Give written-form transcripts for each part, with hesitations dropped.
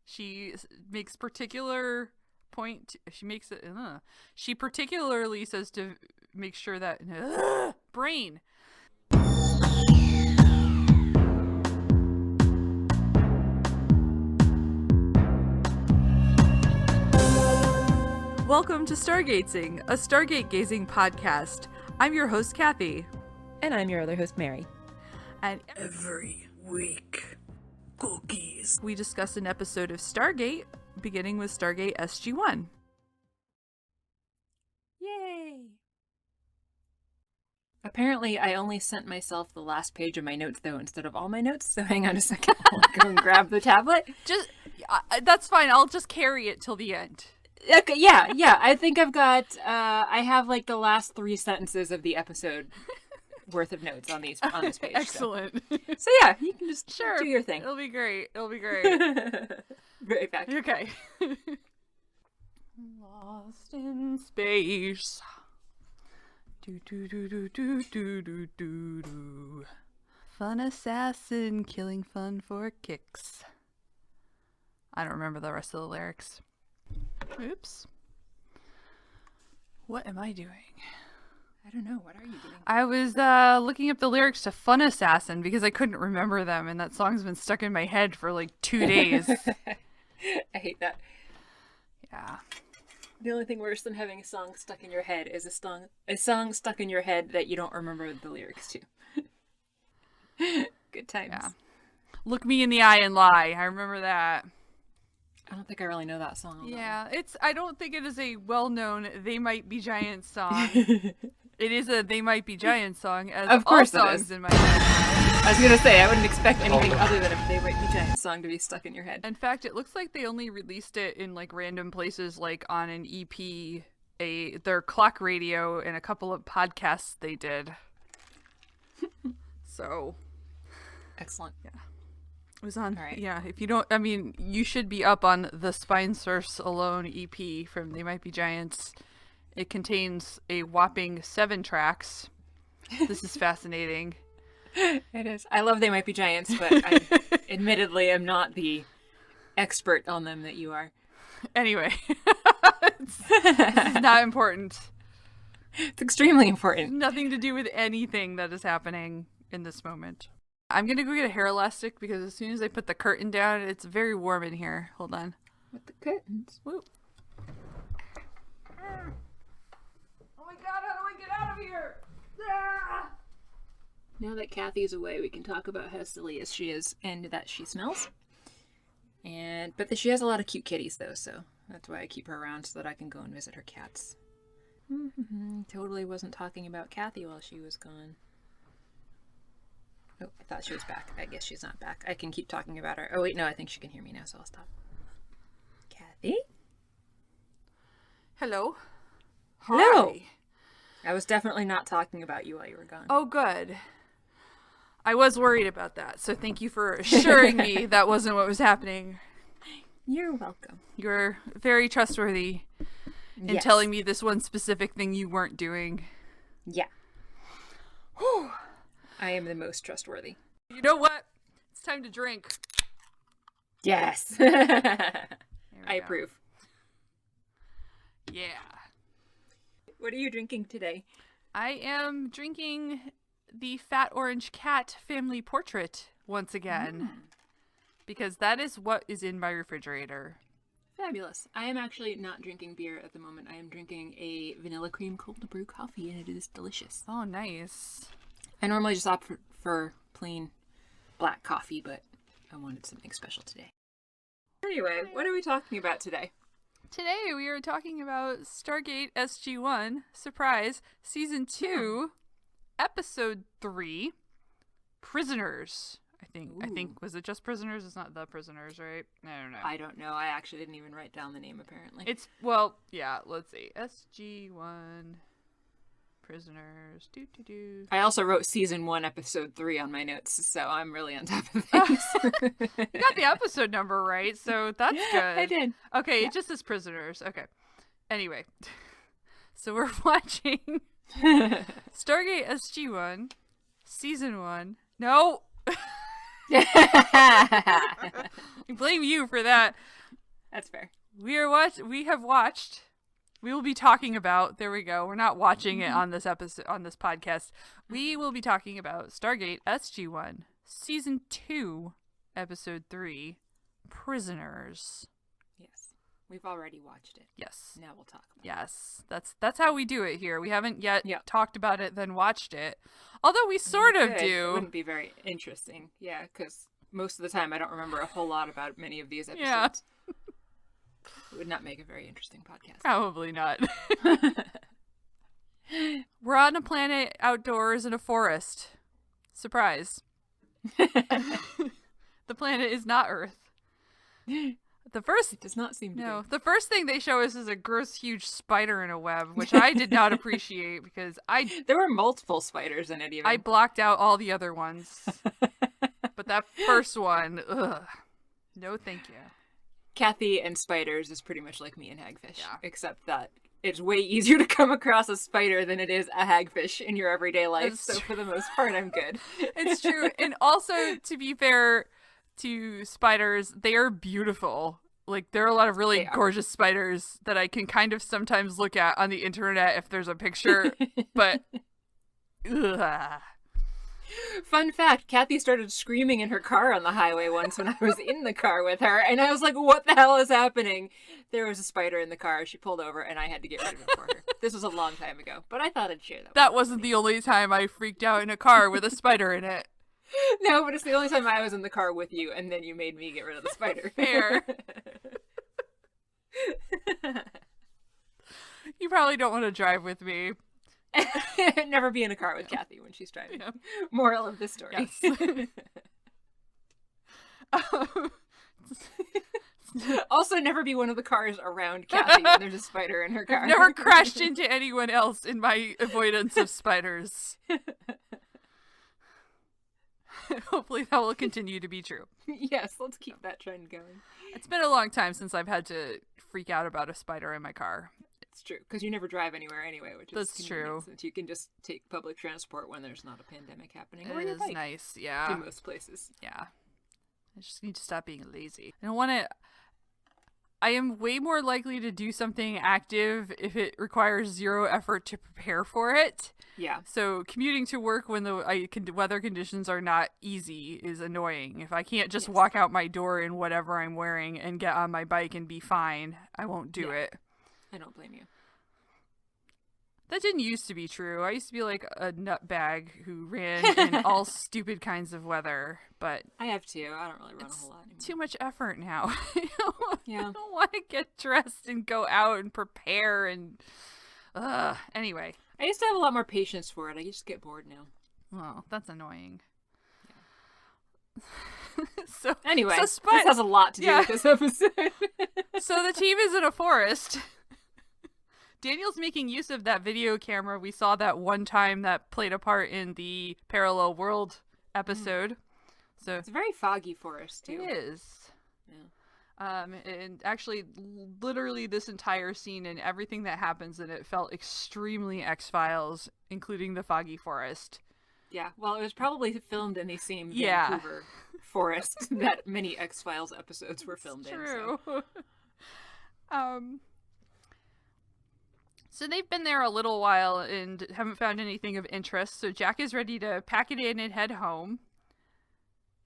She makes particular point. She particularly says to make sure that brain. Welcome to Stargatezing, a Stargate gazing podcast. I'm your host, Kathy. And I'm your other host, Mary. And every week, cookies. We discuss an episode of Stargate, beginning with Stargate SG-1. Yay! Apparently, I only sent myself the last page of my notes, though, instead of all my notes. So hang on a second. I'll go and grab the tablet. That's fine. I'll just carry it till the end. Okay, yeah. I think I've got, I have like the last 3 sentences of the episode worth of notes on this page. Excellent. So yeah, you can just do your thing. It'll be great. Right back. Okay. Lost in space. Do do do do do do do do do. Fun assassin killing fun for kicks. I don't remember the rest of the lyrics. Oops. What am I doing? I don't know. What are you doing? I was looking up the lyrics to Fun Assassin because I couldn't remember them, and that song's been stuck in my head for like 2 days. I hate that. Yeah. The only thing worse than having a song stuck in your head is a song stuck in your head that you don't remember the lyrics to. Good times. Yeah. Look me in the eye and lie. I remember that. I don't think I really know that song. Yeah, I don't think it is a well-known They Might Be Giants song. It is a They Might Be Giants song, as of course all it songs is. in my head. I was gonna say, I wouldn't expect anything other than a They Might Be Giants song to be stuck in your head. In fact, it looks like they only released it in like random places, like on an EP, their clock radio, and a couple of podcasts they did. So, excellent. Yeah. It was on, right. Yeah, if you don't, I mean, you should be up on the Spine Source Alone EP from They Might Be Giants. It contains a whopping 7 tracks. This is fascinating. It is. I love They Might Be Giants, but I admittedly am not the expert on them that you are. Anyway, this is not important. It's extremely important. Nothing to do with anything that is happening in this moment. I'm going to go get a hair elastic because as soon as I put the curtain down, it's very warm in here. Hold on. With the curtains. Whoop. Oh my god, how do I get out of here? Ah! Now that Kathy's away, we can talk about how silly as she is and that she smells. But she has a lot of cute kitties, though, so that's why I keep her around so that I can go and visit her cats. Totally wasn't talking about Kathy while she was gone. Oh, I thought she was back. I guess she's not back. I can keep talking about her. Oh, wait, no, I think she can hear me now, so I'll stop. Kathy? Hello. Hello. Hi. I was definitely not talking about you while you were gone. Oh, good. I was worried about that, so thank you for assuring me that wasn't what was happening. You're welcome. You're very trustworthy in telling me this one specific thing you weren't doing. Yeah. Whew. I am the most trustworthy. You know what? It's time to drink. Yes. I approve. Yeah. What are you drinking today? I am drinking the Fat Orange Cat family portrait once again. Because that is what is in my refrigerator. Fabulous. I am actually not drinking beer at the moment. I am drinking a vanilla cream cold brew coffee, and it is delicious. Oh, nice. I normally just opt for plain black coffee, but I wanted something special today. Anyway, what are we talking about today? Today we are talking about Stargate SG-1, surprise, Season 2, Episode 3, Prisoners. I think, was it just Prisoners? It's not The Prisoners, right? I don't know. I don't know. I actually didn't even write down the name, apparently. Let's see. SG-1, Prisoners, I also wrote Season 1, Episode 3 on my notes, so I'm really on top of things. You got the episode number right, so that's good. I did. Okay, Yeah. It just says Prisoners. Okay. Anyway, so we're watching Stargate SG-1, Season 1. No! I blame you for that. That's fair. We will be talking about, there we go, we're not watching it on this episode, on this podcast. We will be talking about Stargate SG-1, Season 2, Episode 3, Prisoners. Yes. We've already watched it. Yes. Now we'll talk about Yes. That's how we do it here. We haven't yet Yep. talked about it, then watched it. Although we sort of It do. wouldn't be very interesting. Yeah, because most of the time I don't remember a whole lot about many of these episodes. Yeah. It would not make a very interesting podcast. Probably not. We're on a planet outdoors in a forest. Surprise. The planet is not Earth. The first It does not seem to be. the first thing they show us is a gross huge spider in a web, which I did not appreciate because There were multiple spiders in it even. I blocked out all the other ones. But that first one, ugh. No thank you. Kathy and spiders is pretty much like me and hagfish. Yeah. Except that it's way easier to come across a spider than it is a hagfish in your everyday life. That's So true. for the most part, I'm good. It's true. And also, to be fair to spiders, they are beautiful. Like, there are a lot of really They are. gorgeous spiders that I can kind of sometimes look at on the internet if there's a picture, but ugh. Fun fact, Kathy started screaming in her car on the highway once when I was in the car with her, and I was like, what the hell is happening? There was a spider in the car. She pulled over, and I had to get rid of it for her. This was a long time ago, but I thought I'd share that. That wasn't the only time I freaked out in a car with a spider in it. No, but it's the only time I was in the car with you, and then you made me get rid of the spider. Fair. You probably don't want to drive with me. Never be in a car with Kathy when she's driving. Yeah. Moral of the story. Yes. Also, never be one of the cars around Kathy when there's a spider in her car. I've never crashed into anyone else in my avoidance of spiders. Hopefully that will continue to be true. Yes, let's keep that trend going. It's been a long time since I've had to freak out about a spider in my car. It's true, because you never drive anywhere anyway, which is That's convenient, true. since you can just take public transport when there's not a pandemic happening. Or It your is bike nice, to yeah. most places. Yeah. I just need to stop being lazy. I don't want to... I am way more likely to do something active if it requires zero effort to prepare for it. Yeah. So commuting to work when the weather conditions are not easy is annoying. If I can't just Yes. walk out my door in whatever I'm wearing and get on my bike and be fine, I won't do Yeah. it. I don't blame you. That didn't used to be true. I used to be like a nutbag who ran in all stupid kinds of weather, but I have too. I don't really run a it's whole lot anymore. too much effort now. Yeah. I don't want to get dressed and go out and prepare and anyway. I used to have a lot more patience for it. I just get bored now. Well, that's annoying. So Anyway, so this has a lot to do with this episode. So the team is in a forest. Daniel's making use of that video camera we saw that one time that played a part in the Parallel World episode. So It's a very foggy forest, too. it is. Yeah. And actually, literally this entire scene and everything that happens in it felt extremely X-Files, including the foggy forest. Yeah, well, it was probably filmed in the same Yeah. Vancouver forest that many X-Files episodes were filmed in. True. So. So they've been there a little while and haven't found anything of interest. So Jack is ready to pack it in and head home.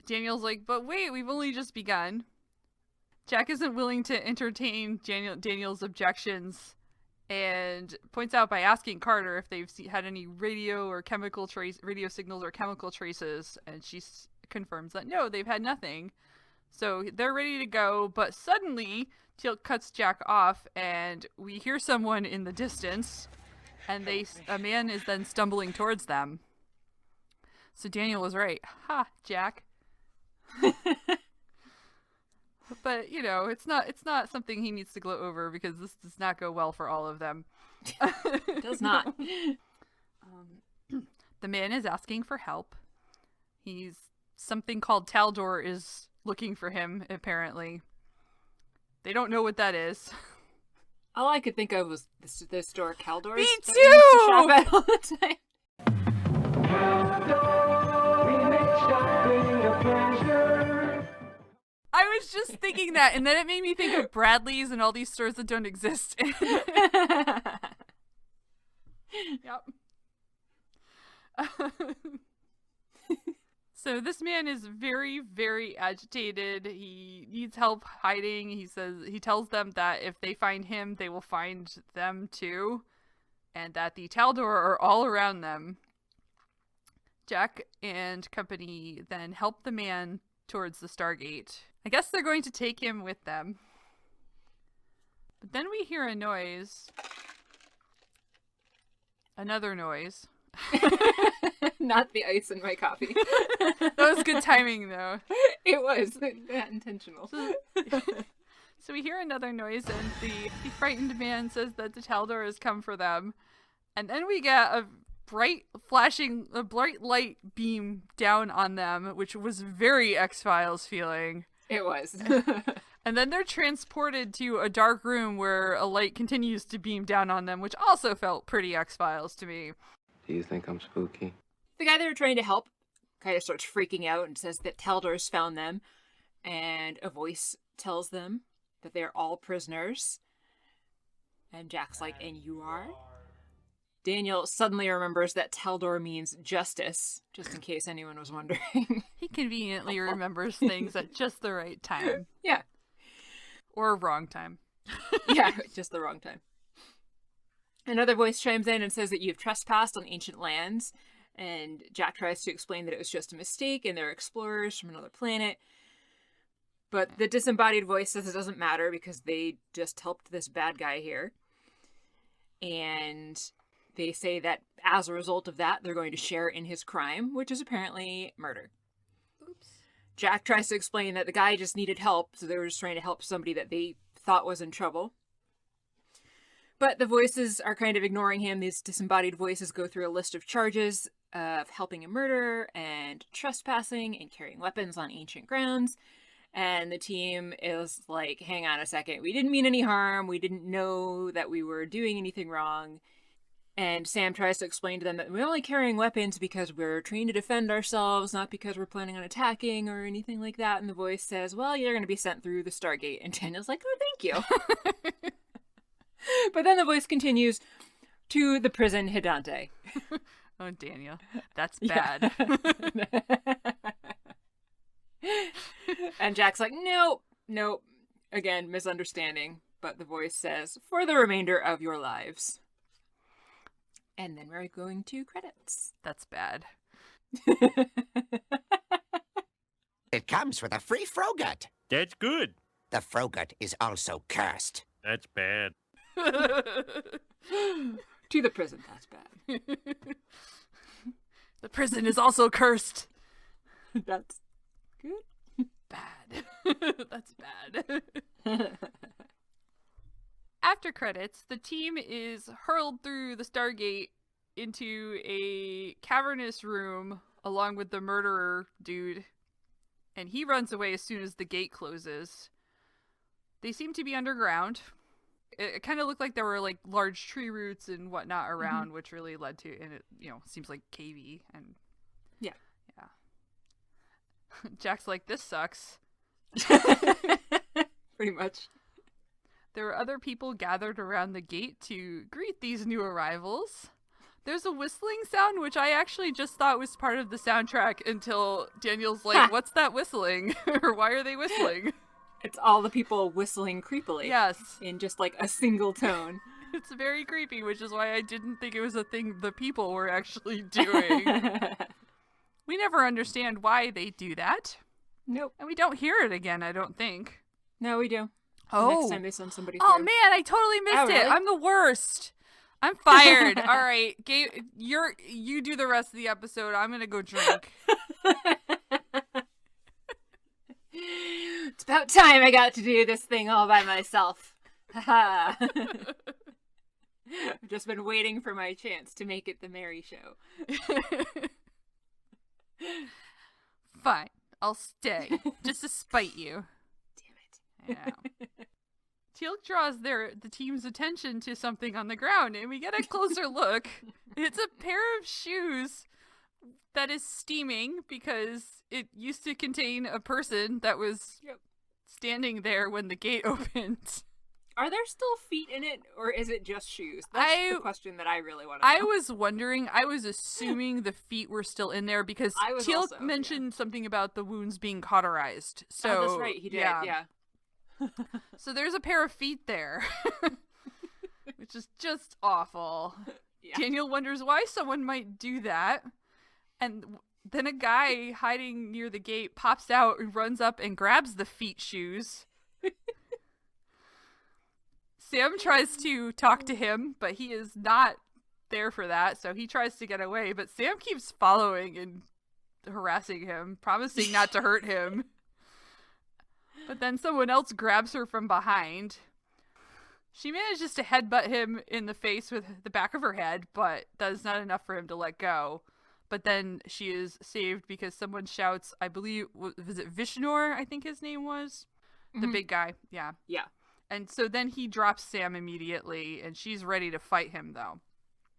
Daniel's like, but wait, we've only just begun. Jack isn't willing to entertain Daniel's objections and points out by asking Carter if they've had any radio signals or chemical traces. And she confirms that no, they've had nothing. So they're ready to go, but suddenly Teal cuts Jack off, and we hear someone in the distance, and a man is then stumbling towards them. So Daniel was right. Ha, Jack. But, you know, it's not something he needs to gloat over because this does not go well for all of them. It does not. The man is asking for help. Something called Taldor is looking for him, apparently. They don't know what that is. All I could think of was the store Caldor's. Me that we used to too! shop at all the time. I was just thinking that, and then it made me think of Bradley's and all these stores that don't exist. Yep. So this man is very, very agitated. He needs help hiding. He tells them that if they find him, they will find them too, and that the Taldor are all around them. Jack and company then help the man towards the Stargate. I guess they're going to take him with them. But then we hear a noise. Another noise. Not the ice in my coffee. That was good timing, though. It was. Not intentional. So we hear another noise, and the frightened man says that the Taldor has come for them. And then we get a bright light beam down on them, which was very X-Files feeling. It was. And then they're transported to a dark room where a light continues to beam down on them, which also felt pretty X-Files to me. Do you think I'm spooky? The guy they were trying to help kind of starts freaking out and says that Taldor's found them, and a voice tells them that they're all prisoners. And Jack's like, and you are? Daniel suddenly remembers that Taldor means justice, just in case anyone was wondering. He conveniently remembers things at just the right time. Yeah. Or wrong time. Yeah, just the wrong time. Another voice chimes in and says that you've trespassed on ancient lands, and Jack tries to explain that it was just a mistake and they're explorers from another planet. But the disembodied voice says it doesn't matter because they just helped this bad guy here. And they say that as a result of that, they're going to share in his crime, which is apparently murder. Oops. Jack tries to explain that the guy just needed help, so they were just trying to help somebody that they thought was in trouble. But the voices are kind of ignoring him. These disembodied voices go through a list of charges of helping a murder and trespassing and carrying weapons on ancient grounds. And the team is like, hang on a second. We didn't mean any harm. We didn't know that we were doing anything wrong. And Sam tries to explain to them that we're only carrying weapons because we're trained to defend ourselves, not because we're planning on attacking or anything like that. And the voice says, well, you're going to be sent through the Stargate. And Daniel's like, oh, thank you. But then the voice continues to the prison Hidante. Oh, Daniel. That's bad. And Jack's like, nope. Again, misunderstanding. But the voice says, for the remainder of your lives. And then we're going to credits. That's bad. It comes with a free Frogut. That's good. The Frogut is also cursed. That's bad. To the prison, that's bad. The prison is also cursed. That's good. Bad. That's bad. After credits, the team is hurled through the Stargate into a cavernous room along with the murderer dude, and he runs away as soon as the gate closes. They seem to be underground. It kind of looked like there were like large tree roots and whatnot around, which really led to, and it, seems like cavey and yeah. Jack's like, this sucks. Pretty much. There were other people gathered around the gate to greet these new arrivals. There's a whistling sound, which I actually just thought was part of the soundtrack until Daniel's like, what's that whistling? Or why are they whistling? It's all the people whistling creepily. Yes. In just like a single tone. It's very creepy, which is why I didn't think it was a thing the people were actually doing. We never understand why they do that. Nope. And we don't hear it again, I don't think. No, we do. Oh. Next time they send somebody Oh through. man, I totally missed it. Really? I'm the worst. I'm fired. All right, Gabe, you do the rest of the episode. I'm gonna go drink. It's about time I got to do this thing all by myself. Haha. I've just been waiting for my chance to make it the Mary Show. Fine, I'll stay just to spite you. Damn it. Yeah. Teal'c draws the team's attention to something on the ground, and we get a closer look. It's a pair of shoes that is steaming because it used to contain a person that was standing there when the gate opened. Are there still feet in it, or is it just shoes? That's the question that I really want to know. I was wondering, I was assuming the feet were still in there because Teal'c mentioned something about the wounds being cauterized. So that's right, he did, yeah. So there's a pair of feet there, which is just awful. Yeah. Daniel wonders why someone might do that, and then a guy hiding near the gate pops out and runs up and grabs the feet shoes. Sam tries to talk to him, but he is not there for that, so he tries to get away, but Sam keeps following and harassing him, promising not to hurt him. But then someone else grabs her from behind. She manages to headbutt him in the face with the back of her head, but that is not enough for him to let go. But then she is saved because someone shouts, I believe, was it Vishnor, I think his name was? The big guy, yeah. Yeah. And so then he drops Sam immediately, and she's ready to fight him, though.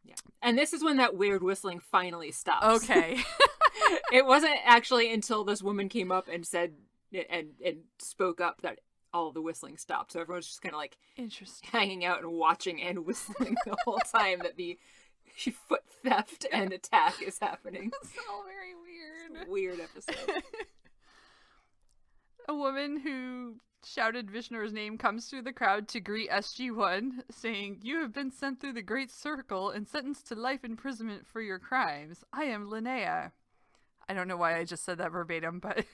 Yeah. And this is when that weird whistling finally stops. Okay. It wasn't actually until this woman came up and said, and spoke up that all the whistling stopped. So everyone's just kind of like hanging out and watching and whistling the whole time that the foot theft and attack is happening. It's all very weird. It's a weird episode. A woman who shouted Vishnu's name comes through the crowd to greet SG-1, saying, "You have been sent through the Great Circle and sentenced to life imprisonment for your crimes. I am Linnea." I don't know why I just said that verbatim, but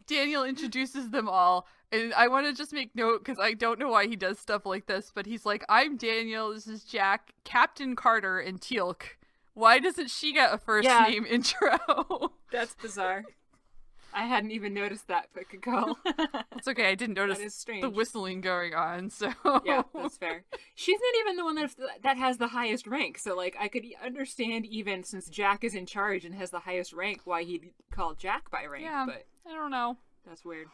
Daniel introduces them all, and I want to just make note, because I don't know why he does stuff like this, but he's like, "I'm Daniel, this is Jack, Captain Carter, and Teal'c. Why doesn't she get a first name intro?" That's bizarre. I hadn't even noticed that, but good call. It's okay, I didn't notice the whistling going on, so... Yeah, that's fair. She's not even the one that has the highest rank, so, like, I could understand even since Jack is in charge and has the highest rank why he'd call Jack by rank, but... I don't know. That's weird.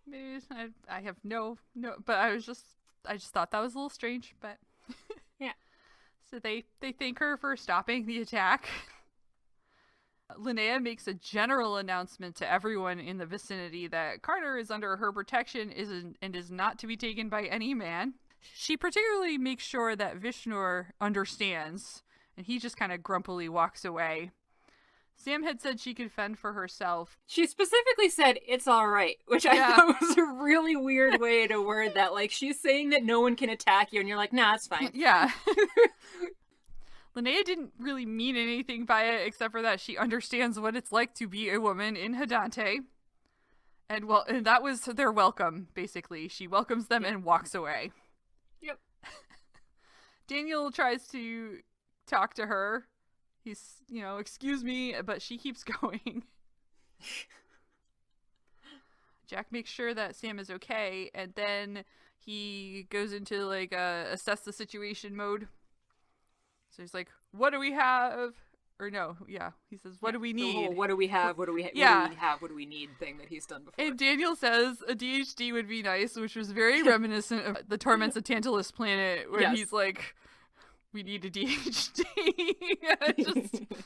Maybe I have no, but I just thought that was a little strange, but... Yeah. So they thank her for stopping the attack. Linnea makes a general announcement to everyone in the vicinity that Carter is under her protection and is not to be taken by any man. She particularly makes sure that Vishnor understands, and he just kind of grumpily walks away. Sam had said she could fend for herself. She specifically said, "It's all right," which I thought was a really weird way to word that. Like, she's saying that no one can attack you, and you're like, "Nah, it's fine." Yeah. Linnea didn't really mean anything by it, except for that she understands what it's like to be a woman in Hadante. And that was their welcome, basically. She welcomes them and walks away. Yep. Daniel tries to talk to her. He's, "Excuse me," but she keeps going. Jack makes sure that Sam is okay, and then he goes into, like, assess the situation mode. So he's like, "What do we have?" Or no, he says, "What do we need?" What do we have? What do we have? What do we need? Thing that he's done before. And Daniel says a DHD would be nice, which was very reminiscent of the Torments of Tantalus planet, where he's like, "We need a DHD."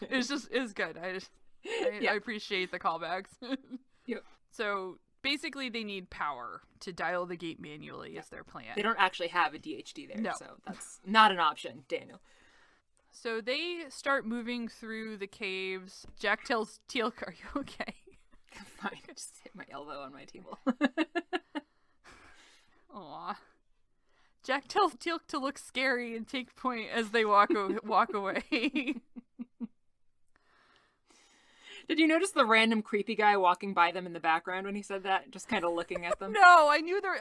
It's good. I appreciate the callbacks. Yep. So basically, they need power to dial the gate manually. Is their plan. They don't actually have a DHD there, no. So that's not an option, Daniel. So they start moving through the caves. Jack tells Teal'c, "Are you okay?" I'm fine. I just hit my elbow on my table. Aw. Jack tells Teal'c to look scary and take point as they walk away. Did you notice the random creepy guy walking by them in the background when he said that? Just kind of looking at them? No, I knew there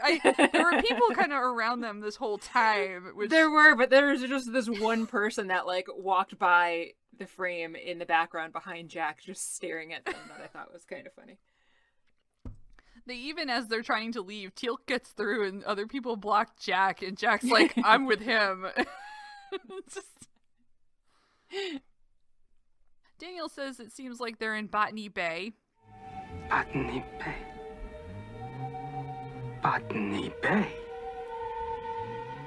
were people kind of around them this whole time. There were, but there was just this one person that, like, walked by the frame in the background behind Jack, just staring at them, that I thought was kind of funny. Even as they're trying to leave, Teal'c gets through and other people block Jack, and Jack's like, "I'm with him." Daniel says it seems like they're in Botany Bay. Botany Bay. Botany Bay.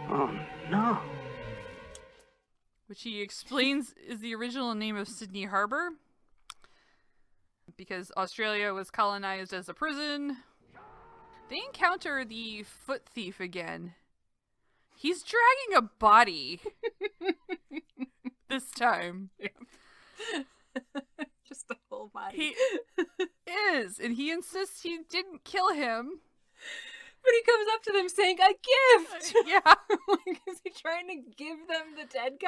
Oh no. which he explains is the original name of Sydney Harbor, because Australia was colonized as a prison. They encounter the foot thief again. He's dragging a body this time. Just the whole body. He is, and he insists he didn't kill him. But he comes up to them saying, "A gift!" Yeah. Like, is he trying to give them the dead guy?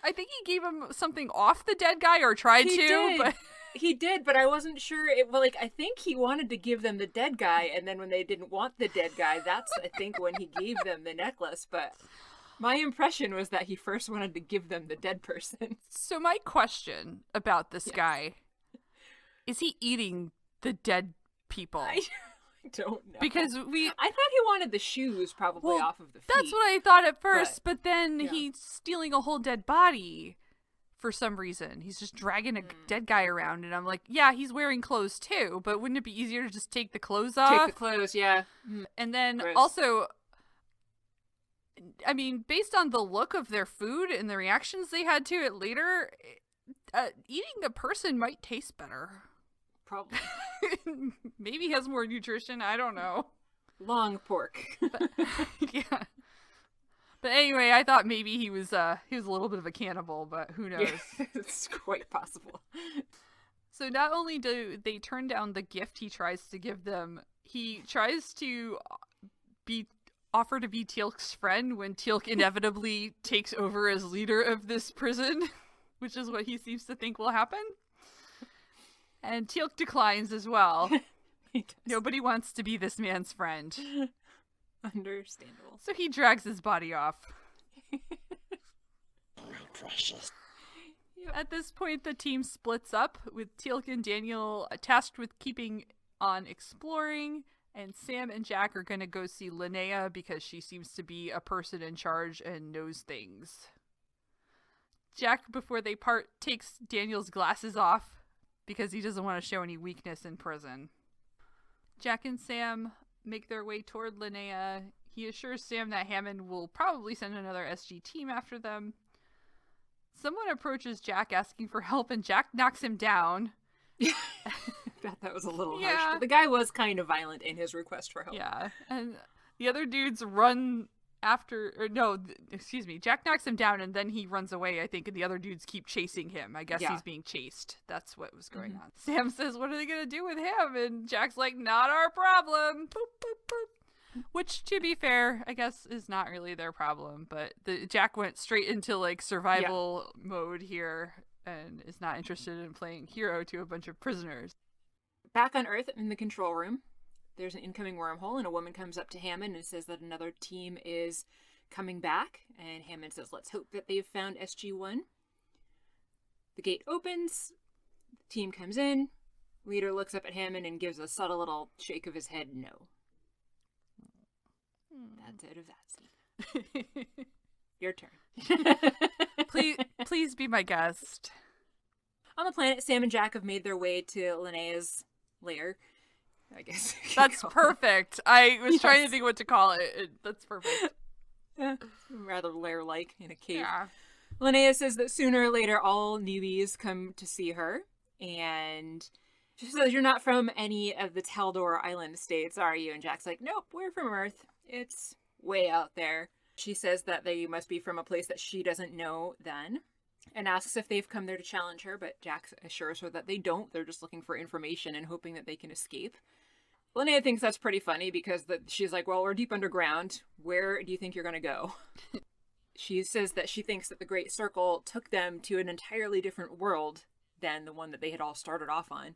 I think he gave him something off the dead guy, or tried He to, did. but... He did, but I wasn't sure. I think he wanted to give them the dead guy, and then when they didn't want the dead guy, that's, I think, when he gave them the necklace. But my impression was that he first wanted to give them the dead person. So my question about this guy, is he eating the dead people? I don't know. Because I thought he wanted the shoes probably off of the feet. That's what I thought at first, but then yeah. he's stealing a whole dead body for some reason. He's just dragging a dead guy around, and I'm like, yeah, he's wearing clothes too, but wouldn't it be easier to just take the clothes off? Take the clothes, yeah. And then Gross. also, I mean, based on the look of their food and the reactions they had to it later, eating a person might taste better. Probably. Maybe has more nutrition, I don't know. Long pork. But, yeah. But anyway, I thought maybe he was a little bit of a cannibal, but who knows? Yeah, it's quite possible. So not only do they turn down the gift he tries to give them, he tries to offer to be Teal'c's friend when Teal'c inevitably takes over as leader of this prison, which is what he seems to think will happen. And Teal'c declines as well. Nobody wants to be this man's friend. Understandable. So he drags his body off. Precious. At this point, the team splits up, with Teal'c and Daniel tasked with keeping on exploring, and Sam and Jack are going to go see Linnea because she seems to be a person in charge and knows things. Jack, before they part, takes Daniel's glasses off because he doesn't want to show any weakness in prison. Jack and Sam make their way toward Linnea. He assures Sam that Hammond will probably send another SG team after them. Someone approaches Jack asking for help, and Jack knocks him down. That was a little Yeah. harsh. But the guy was kind of violent in his request for help. Yeah, and the other dudes run after, or no, excuse me, Jack knocks him down, and then he runs away, I think, and the other dudes keep chasing him. I guess he's being chased. That's what was going on. Sam says, what are they going to do with him? And Jack's like, not our problem. Boop, boop, boop. Which, to be fair, I guess is not really their problem, but Jack went straight into, like, survival mode here, and is not interested in playing hero to a bunch of prisoners. Back on Earth in the control room, there's an incoming wormhole, and a woman comes up to Hammond and says that another team is coming back. And Hammond says, let's hope that they've found SG-1. The gate opens. The team comes in. Leader looks up at Hammond and gives a subtle little shake of his head, no. That's it of that scene. Your turn. Please be my guest. On the planet, Sam and Jack have made their way to Linnea's lair. I guess. That's perfect. I was trying to think what to call it. That's perfect. Rather lair-like in a cave. Yeah. Linnea says that sooner or later all newbies come to see her, and she says, you're not from any of the Taldor Island states, are you? And Jack's like, nope, we're from Earth. It's way out there. She says that they must be from a place that she doesn't know then, and asks if they've come there to challenge her, but Jack assures her that they don't. They're just looking for information and hoping that they can escape. Linnea thinks that's pretty funny because she's like, well, we're deep underground. Where do you think you're going to go? She says that she thinks that the Great Circle took them to an entirely different world than the one that they had all started off on.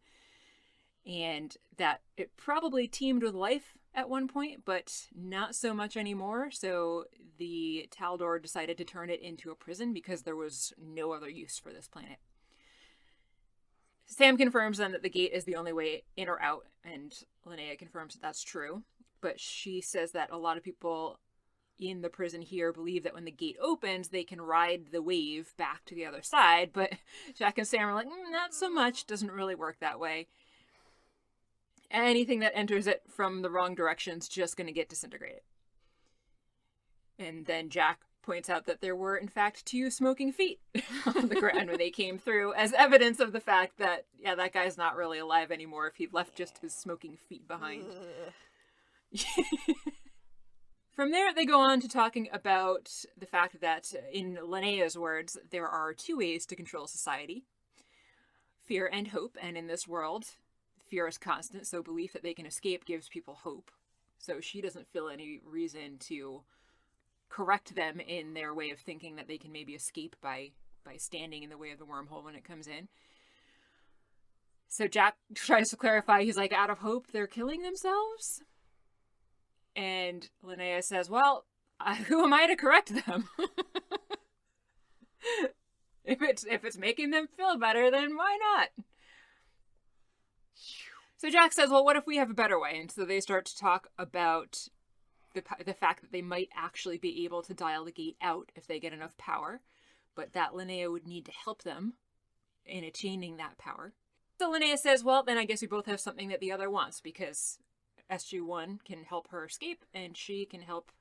And that it probably teemed with life at one point, but not so much anymore. So the Taldor decided to turn it into a prison because there was no other use for this planet. Sam confirms then that the gate is the only way in or out, and Linnea confirms that that's true. But she says that a lot of people in the prison here believe that when the gate opens, they can ride the wave back to the other side. But Jack and Sam are like, not so much. Doesn't really work that way. Anything that enters it from the wrong direction is just going to get disintegrated. And then Jack points out that there were, in fact, 2 smoking feet on the ground when they came through, as evidence of the fact that, yeah, that guy's not really alive anymore if he left just his smoking feet behind. From there, they go on to talking about the fact that, in Linnea's words, there are 2 ways to control society. Fear and hope, and in this world, fear is constant, so belief that they can escape gives people hope. So she doesn't feel any reason to correct them in their way of thinking that they can maybe escape by standing in the way of the wormhole when it comes in. So Jack tries to clarify, he's like, out of hope, they're killing themselves? And Linnea says, well, who am I to correct them? If it's making them feel better, then why not? So Jack says, well, what if we have a better way? And so they start to talk about the fact that they might actually be able to dial the gate out if they get enough power, but that Linnea would need to help them in attaining that power. So Linnea says, well, then I guess we both have something that the other wants, because SG-1 can help her escape, and she can help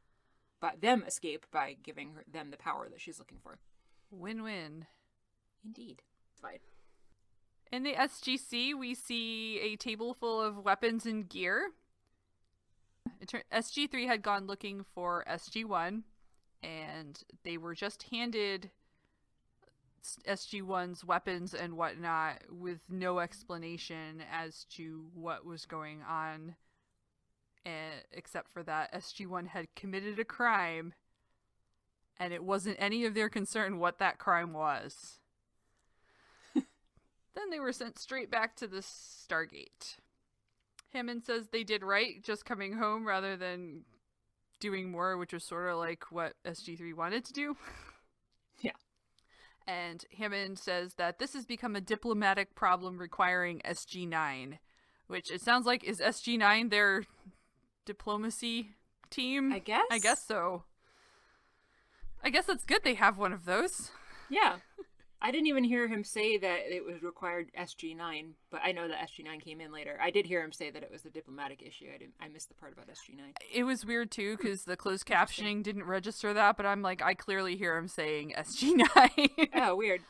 them escape by giving them the power that she's looking for. Win-win. Indeed. Fine. In the SGC, we see a table full of weapons and gear. SG-3 had gone looking for SG-1, and they were just handed SG-1's weapons and whatnot with no explanation as to what was going on, except for that SG-1 had committed a crime, and it wasn't any of their concern what that crime was. Then they were sent straight back to the Stargate. Hammond says they did right just coming home rather than doing more, which was sort of like what SG-3 wanted to do. Yeah. And Hammond says that this has become a diplomatic problem requiring SG-9, which it sounds like, is SG-9 their diplomacy team? I guess. I guess so. I guess that's good they have one of those. Yeah. I didn't even hear him say that it was required SG-9, but I know that SG-9 came in later. I did hear him say that it was a diplomatic issue. I missed the part about SG-9. It was weird too, because the closed captioning didn't register that, but I'm like, I clearly hear him saying SG-9. Oh, weird.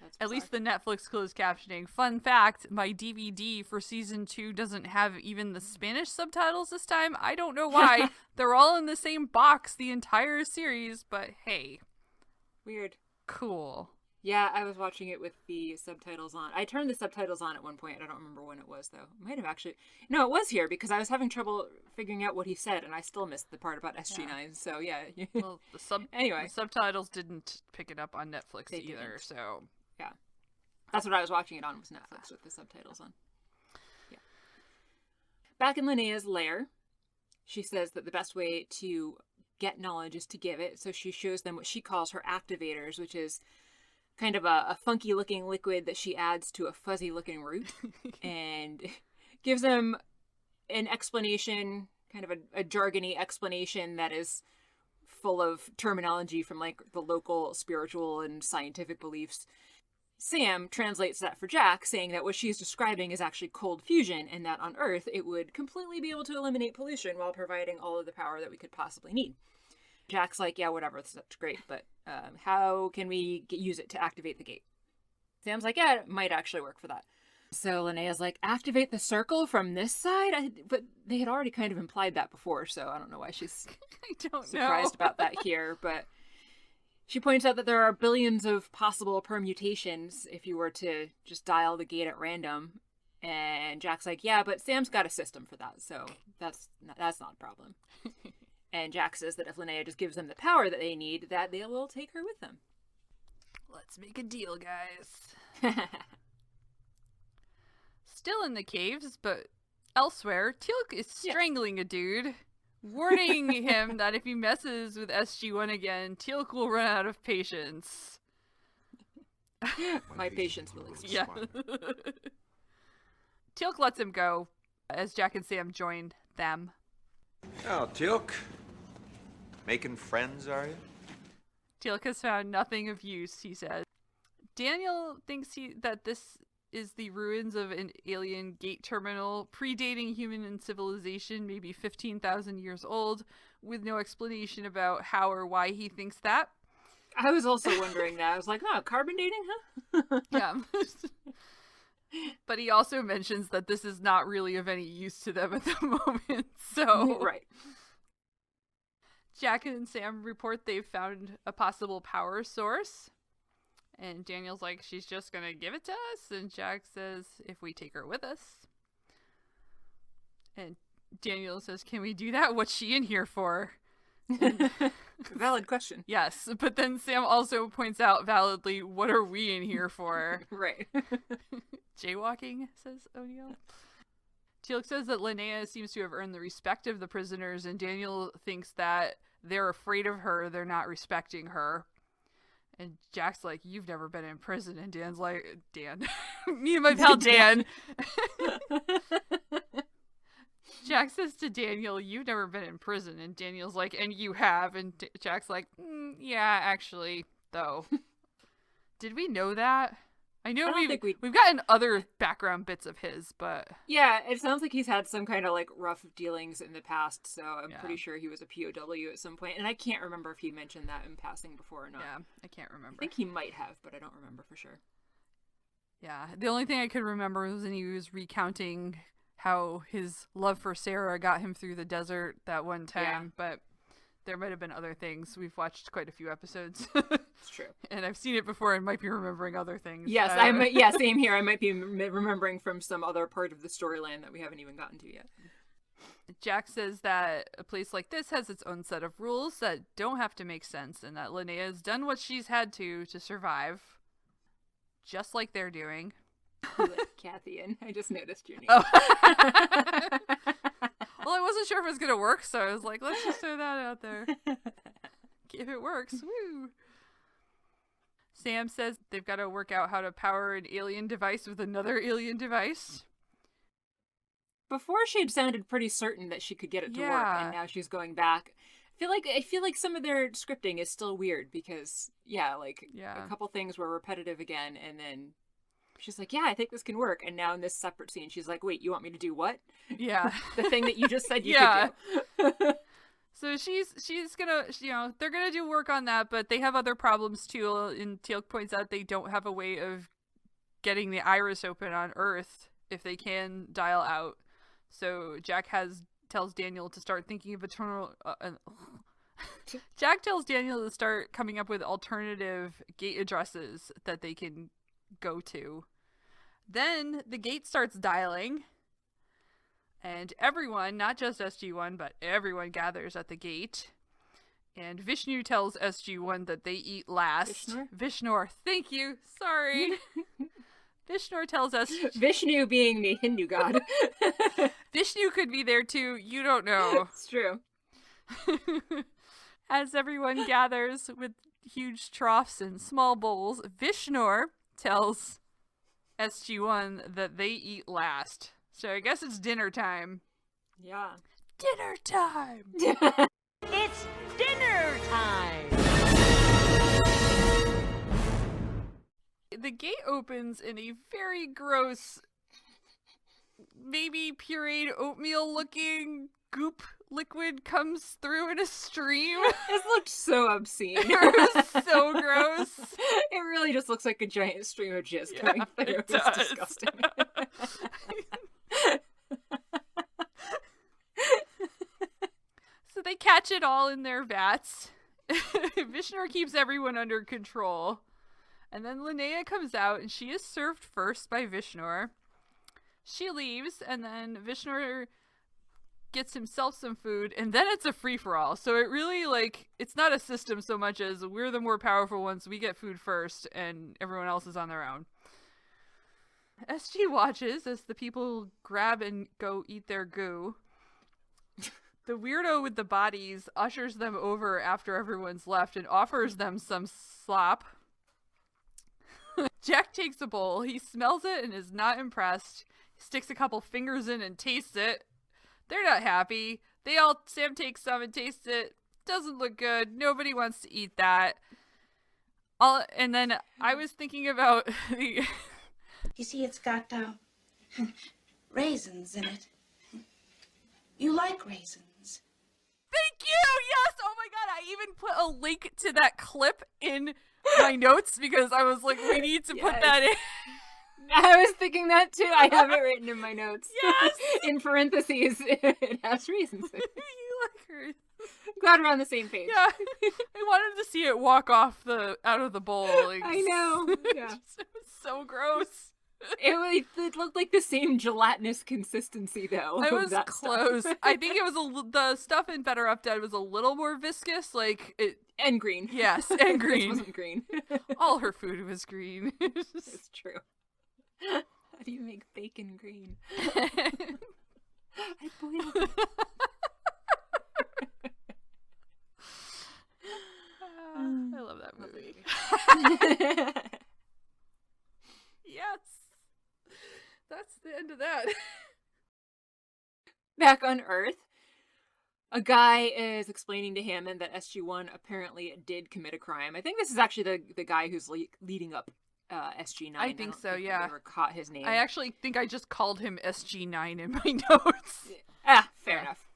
That's At least the Netflix closed captioning. Fun fact, my DVD for season 2 doesn't have even the Spanish subtitles this time. I don't know why. They're all in the same box the entire series, but hey. Weird. Cool. Yeah, I was watching it with the subtitles on. I turned the subtitles on at one point. I don't remember when it was, though. It might have actually... No, it was here, because I was having trouble figuring out what he said, and I still missed the part about SG-9. Yeah. So, yeah. Well, anyway. The subtitles didn't pick it up on Netflix they either, didn't. So... Yeah. That's what I was watching it on, was Netflix with the subtitles on. Yeah. Back in Linnea's lair, she says that the best way to get knowledge is to give it, so she shows them what she calls her activators, which is kind of a funky looking liquid that she adds to a fuzzy looking root and gives them an explanation, kind of a jargony explanation that is full of terminology from like the local spiritual and scientific beliefs. Sam translates that for Jack, saying that what she's describing is actually cold fusion, and that on Earth it would completely be able to eliminate pollution while providing all of the power that we could possibly need. Jack's like, yeah, whatever, that's great, but how can we use it to activate the gate? Sam's like, yeah, it might actually work for that. So Linnea's like, activate the circle from this side? But they had already kind of implied that before, so I don't know why she's surprised about that here. But she points out that there are billions of possible permutations if you were to just dial the gate at random. And Jack's like, yeah, but Sam's got a system for that, so that's not a problem. And Jack says that if Linnea just gives them the power that they need, that they will take her with them. Let's make a deal, guys. Still in the caves, but elsewhere, Teal'c is strangling a dude, warning him that if he messes with SG-1 again, Teal'c will run out of patience. My patience will expire. Yeah. Teal'c lets him go as Jack and Sam join them. Oh, Teal'c. Making friends, are you? Teal'c has found nothing of use, he says. Daniel thinks that this is the ruins of an alien gate terminal predating human civilization, maybe 15,000 years old, with no explanation about how or why he thinks that. I was also wondering that. I was like, oh, carbon dating, huh? Yeah. But he also mentions that this is not really of any use to them at the moment, so... Right. Jack and Sam report they've found a possible power source. And Daniel's like, she's just gonna give it to us? And Jack says, if we take her with us. And Daniel says, can we do that? What's she in here for? Valid question. Yes, but then Sam also points out validly, what are we in here for? Right. Jaywalking, says O'Neill. Teal'c says that Linnea seems to have earned the respect of the prisoners, and Daniel thinks that they're afraid of her, they're not respecting her. And Jack's like, you've never been in prison. And Dan's like, Dan. Me and my pal Dan. Jack says to Daniel, you've never been in prison. And Daniel's like, and you have. And Jack's like, yeah, actually, though. Did we know that? I know we've gotten other background bits of his, but... Yeah, it sounds like he's had some kind of, like, rough dealings in the past, so I'm pretty sure he was a POW at some point, and I can't remember if he mentioned that in passing before or not. Yeah, I can't remember. I think he might have, but I don't remember for sure. Yeah, the only thing I could remember was when he was recounting how his love for Sarah got him through the desert that one time, but there might have been other things. We've watched quite a few episodes. It's true. And I've seen it before and might be remembering other things. Yes, same here. I might be remembering from some other part of the storyline that we haven't even gotten to yet. Jack says that a place like this has its own set of rules that don't have to make sense, and that Linnea has done what she's had to survive, just like they're doing. Kathy, and I just noticed your name. Oh. Well, I wasn't sure if it was going to work, so I was like, let's just throw that out there. If it works, woo! Sam says they've got to work out how to power an alien device with another alien device. Before she had sounded pretty certain that she could get it to work, and now she's going back. I feel like some of their scripting is still weird because, a couple things were repetitive again, and then she's like, yeah, I think this can work. And now in this separate scene, she's like, wait, you want me to do what? Yeah. The thing that you just said you could do. So she's gonna, they're gonna do work on that, but they have other problems too. And Teal'c points out they don't have a way of getting the iris open on Earth if they can dial out. So Jack tells Daniel to start thinking of Jack tells Daniel to start coming up with alternative gate addresses that they can go to. Then the gate starts dialing, and everyone, not just SG-1, but everyone gathers at the gate. And Vishnu tells SG-1 that they eat last. Vishnor. Thank you. Sorry. Vishnor tells us... Vishnu being the Hindu god. Vishnu could be there too. You don't know. It's true. As everyone gathers with huge troughs and small bowls, Vishnor tells SG-1 that they eat last. So I guess it's dinner time. Yeah. Dinner time! It's dinner time! The gate opens in a very gross, maybe pureed oatmeal looking goop liquid comes through in a stream. This looked so obscene. It was so gross. It really just looks like a giant stream of jizz coming through. It's disgusting. So they catch it all in their vats. Vishnor keeps everyone under control. And then Linnea comes out and she is served first by Vishnor. She leaves and then Vishnor gets himself some food, and then it's a free-for-all. So it really, it's not a system so much as we're the more powerful ones, we get food first, and everyone else is on their own. SG watches as the people grab and go eat their goo. The weirdo with the bodies ushers them over after everyone's left and offers them some slop. Jack takes a bowl, he smells it and is not impressed. He sticks a couple fingers in and tastes it. They're not happy. Sam takes some and tastes it. Doesn't look good. Nobody wants to eat that. And then I was thinking about You see, it's got raisins in it. You like raisins. Thank you! Yes! Oh my god, I even put a link to that clip in my notes because I was like, we need to put that in. I was thinking that too. I have it written in my notes. Yes! In parentheses, it has reasons. You like her. Glad we're on the same page. Yeah. I wanted to see it walk off out of the bowl. Like, I know. Yeah. It was so gross. It looked like the same gelatinous consistency, though. It of was that close. stuff. I think it was the stuff in Better Off Dead was a little more viscous, like it. And green. Yes, and This green. wasn't green. All her food was green. It's true. How do you make bacon green? I boiled it. I love that movie. Yes. That's the end of that. Back on Earth, a guy is explaining to Hammond that SG-1 apparently did commit a crime. I think this is actually the guy who's leading up SG-9. I think so, yeah. I never caught his name. I actually think I just called him SG-9 in my notes. Fair enough.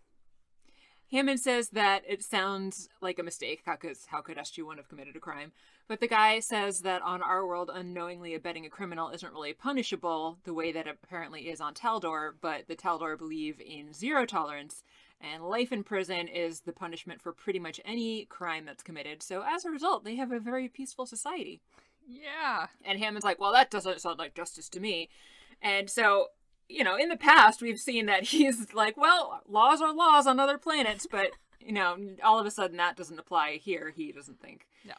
Hammond says that it sounds like a mistake. How could SG-1 have committed a crime? But the guy says that on our world, unknowingly abetting a criminal isn't really punishable the way that it apparently is on Taldor, but the Taldor believe in zero tolerance, and life in prison is the punishment for pretty much any crime that's committed. So as a result, they have a very peaceful society. Yeah. And Hammond's like, well, that doesn't sound like justice to me. And so, you know, in the past, we've seen that he's like, well, laws are laws on other planets, but, you know, all of a sudden that doesn't apply here, he doesn't think. No.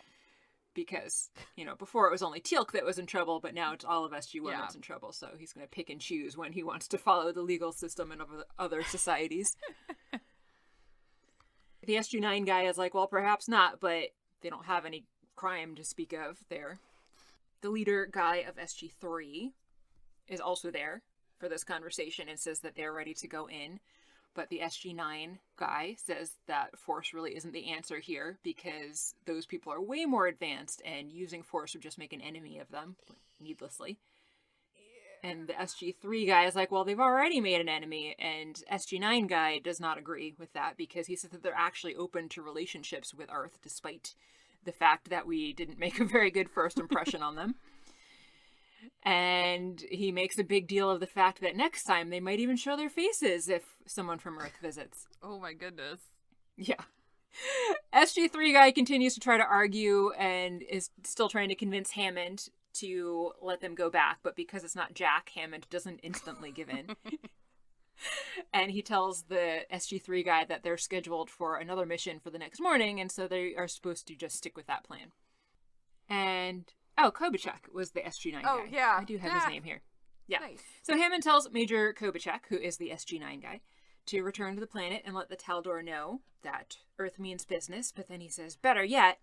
Because, you know, before it was only Teal'c that was in trouble, but now it's all of SG-1 that's in trouble, so he's going to pick and choose when he wants to follow the legal system in other societies. The SG-9 guy is like, well, perhaps not, but they don't have any crime to speak of there. The leader guy of SG-3 is also there for this conversation and says that they're ready to go in. But the SG-9 guy says that force really isn't the answer here because those people are way more advanced and using force would just make an enemy of them, needlessly. And the SG-3 guy is like, well, they've already made an enemy. And SG-9 guy does not agree with that because he says that they're actually open to relationships with Earth despite the fact that we didn't make a very good first impression on them. And he makes a big deal of the fact that next time they might even show their faces if someone from Earth visits. Oh my goodness. Yeah. SG-3 guy continues to try to argue and is still trying to convince Hammond to let them go back, but because it's not Jack, Hammond doesn't instantly give in. And he tells the SG-3 guy that they're scheduled for another mission for the next morning, and so they are supposed to just stick with that plan. And Kobichak was the SG-9 guy. Oh, yeah. I do have his name here. Yeah. Nice. So Hammond tells Major Kobichak, who is the SG-9 guy, to return to the planet and let the Taldor know that Earth means business, but then he says, better yet,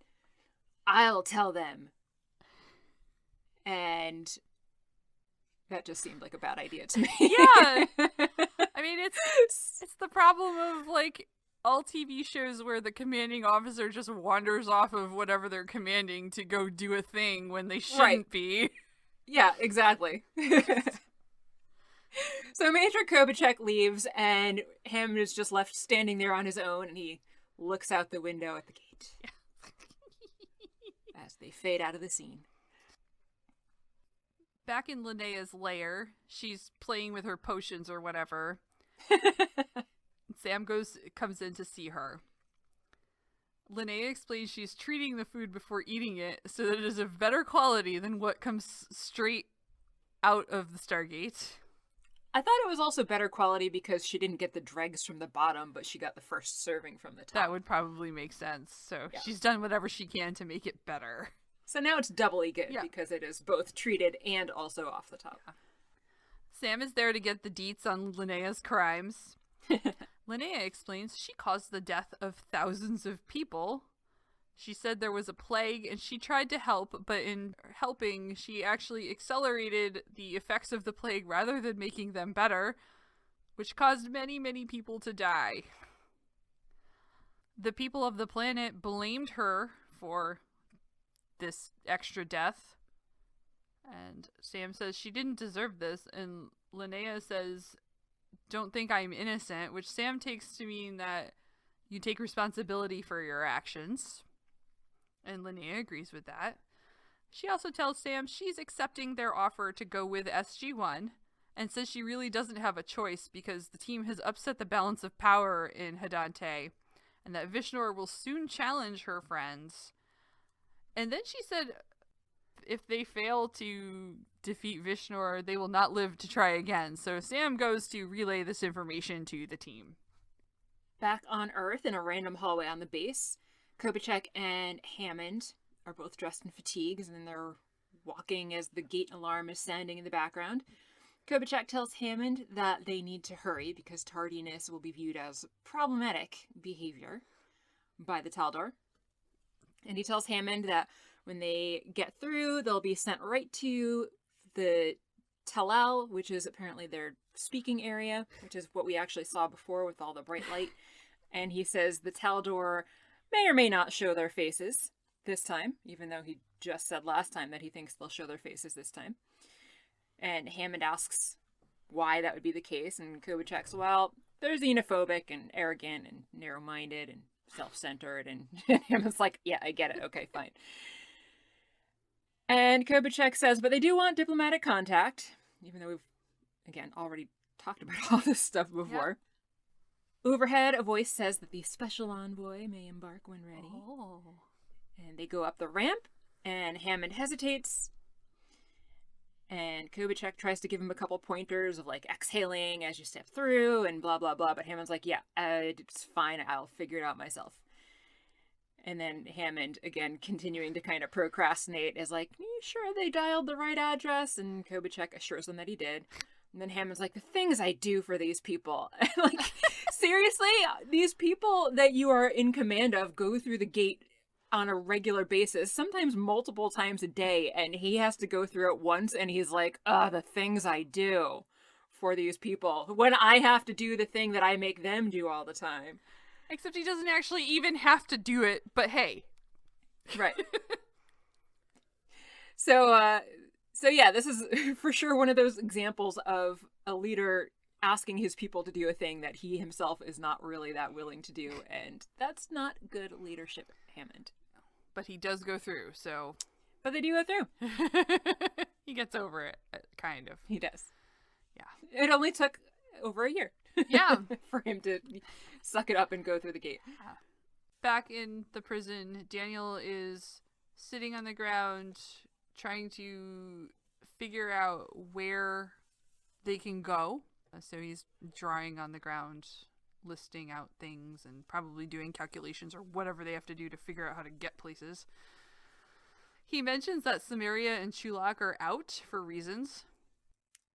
I'll tell them. And that just seemed like a bad idea to me. Yeah. I mean, it's the problem of, like, all TV shows where the commanding officer just wanders off of whatever they're commanding to go do a thing when they shouldn't be. Yeah, exactly. So Major Kobichak leaves, and Hammond is just left standing there on his own, and he looks out the window at the gate. As they fade out of the scene. Back in Linnea's lair, she's playing with her potions or whatever. Sam comes in to see her. Linnea explains she's treating the food before eating it so that it is of better quality than what comes straight out of the Stargate. I thought it was also better quality because she didn't get the dregs from the bottom, but she got the first serving from the top. That would probably make sense. So yeah. She's done whatever she can to make it better. So now it's doubly good because it is both treated and also off the top. Yeah. Sam is there to get the deets on Linnea's crimes. Linnea explains she caused the death of thousands of people. She said there was a plague and she tried to help, but in helping, she actually accelerated the effects of the plague rather than making them better, which caused many, many people to die. The people of the planet blamed her for this extra death, And Sam says she didn't deserve this, and Linnea says, don't think I'm innocent, which Sam takes to mean that you take responsibility for your actions. And Linnea agrees with that. She also tells Sam she's accepting their offer to go with SG-1, and says she really doesn't have a choice because the team has upset the balance of power in Hadante, and that Vishnor will soon challenge her friends. And then she said if they fail to defeat Vishnor, they will not live to try again. So Sam goes to relay this information to the team. Back on Earth, in a random hallway on the base, Kobachek and Hammond are both dressed in fatigues, and they're walking as the gate alarm is sounding in the background. Kobachek tells Hammond that they need to hurry because tardiness will be viewed as problematic behavior by the Taldor. And he tells Hammond that when they get through, they'll be sent right to the Talal, which is apparently their speaking area, which is what we actually saw before with all the bright light. And he says the Taldor may or may not show their faces this time, even though he just said last time that he thinks they'll show their faces this time. And Hammond asks why that would be the case, and Kobachek's, well, they're xenophobic and arrogant and narrow-minded and self-centered, and Hammond's like, yeah, I get it, okay, fine. And Kobachek says, but they do want diplomatic contact, even though we've, again, already talked about all this stuff before. Yep. Overhead, a voice says that the special envoy may embark when ready. Oh. And they go up the ramp, and Hammond hesitates, and Kobachek tries to give him a couple pointers of, like, exhaling as you step through and blah, blah, blah. But Hammond's like, yeah, it's fine. I'll figure it out myself. And then Hammond, again, continuing to kind of procrastinate, is like, you sure they dialed the right address? And Kobachek assures them that he did. And then Hammond's like, the things I do for these people. Like, seriously? These people that you are in command of go through the gate on a regular basis, sometimes multiple times a day, and he has to go through it once, and he's like, the things I do for these people, when I have to do the thing that I make them do all the time. Except he doesn't actually even have to do it, but hey. Right. So yeah, this is for sure one of those examples of a leader asking his people to do a thing that he himself is not really that willing to do, and that's not good leadership, Hammond. But he does go through, so... But they do go through. He gets over it, kind of. He does. Yeah. It only took over a year. Yeah. For him to suck it up and go through the gate. Yeah. Back in the prison, Daniel is sitting on the ground trying to figure out where they can go. So he's drawing on the ground, listing out things, and probably doing calculations or whatever they have to do to figure out how to get places. He mentions that Samaria and Chulak are out for reasons.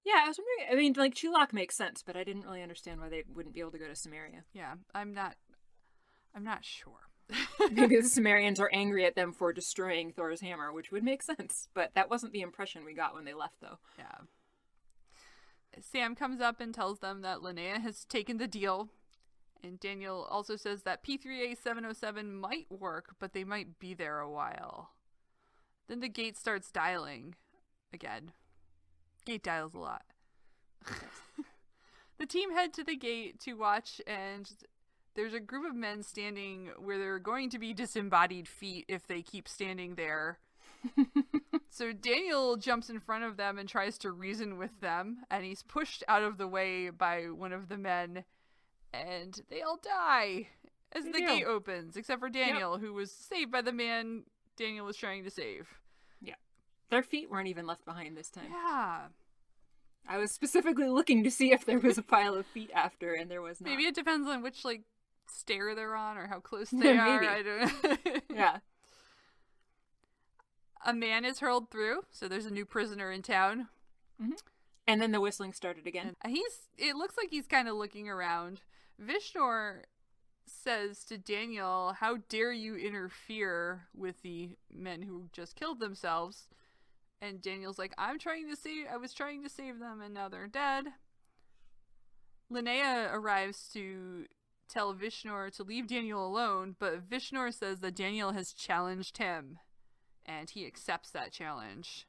Yeah, I was wondering, I mean, like, Chulak makes sense, but I didn't really understand why they wouldn't be able to go to Samaria. Yeah, I'm not sure. Maybe the Sumerians are angry at them for destroying Thor's hammer, which would make sense, but that wasn't the impression we got when they left, though. Yeah. Sam comes up and tells them that Linnea has taken the deal, and Daniel also says that P3A707 might work, but they might be there a while. Then the gate starts dialing again. Gate dials a lot. The team head to the gate to watch, and there's a group of men standing where there are going to be disembodied feet if they keep standing there. So Daniel jumps in front of them and tries to reason with them, and he's pushed out of the way by one of the men, and they all die as the gate opens, except for Daniel, who was saved by the man Daniel was trying to save. Yeah. Their feet weren't even left behind this time. Yeah. I was specifically looking to see if there was a pile of feet after, and there was not. Maybe it depends on which, like, stair they're on or how close they are. I don't know. Yeah. A man is hurled through, so there's a new prisoner in town. Mm-hmm. And then the whistling started again. And it looks like he's kind of looking around. Vishnor says to Daniel, how dare you interfere with the men who just killed themselves? And Daniel's like, I was trying to save them, and now they're dead. Linnea arrives to tell Vishnor to leave Daniel alone, but Vishnor says that Daniel has challenged him, and he accepts that challenge.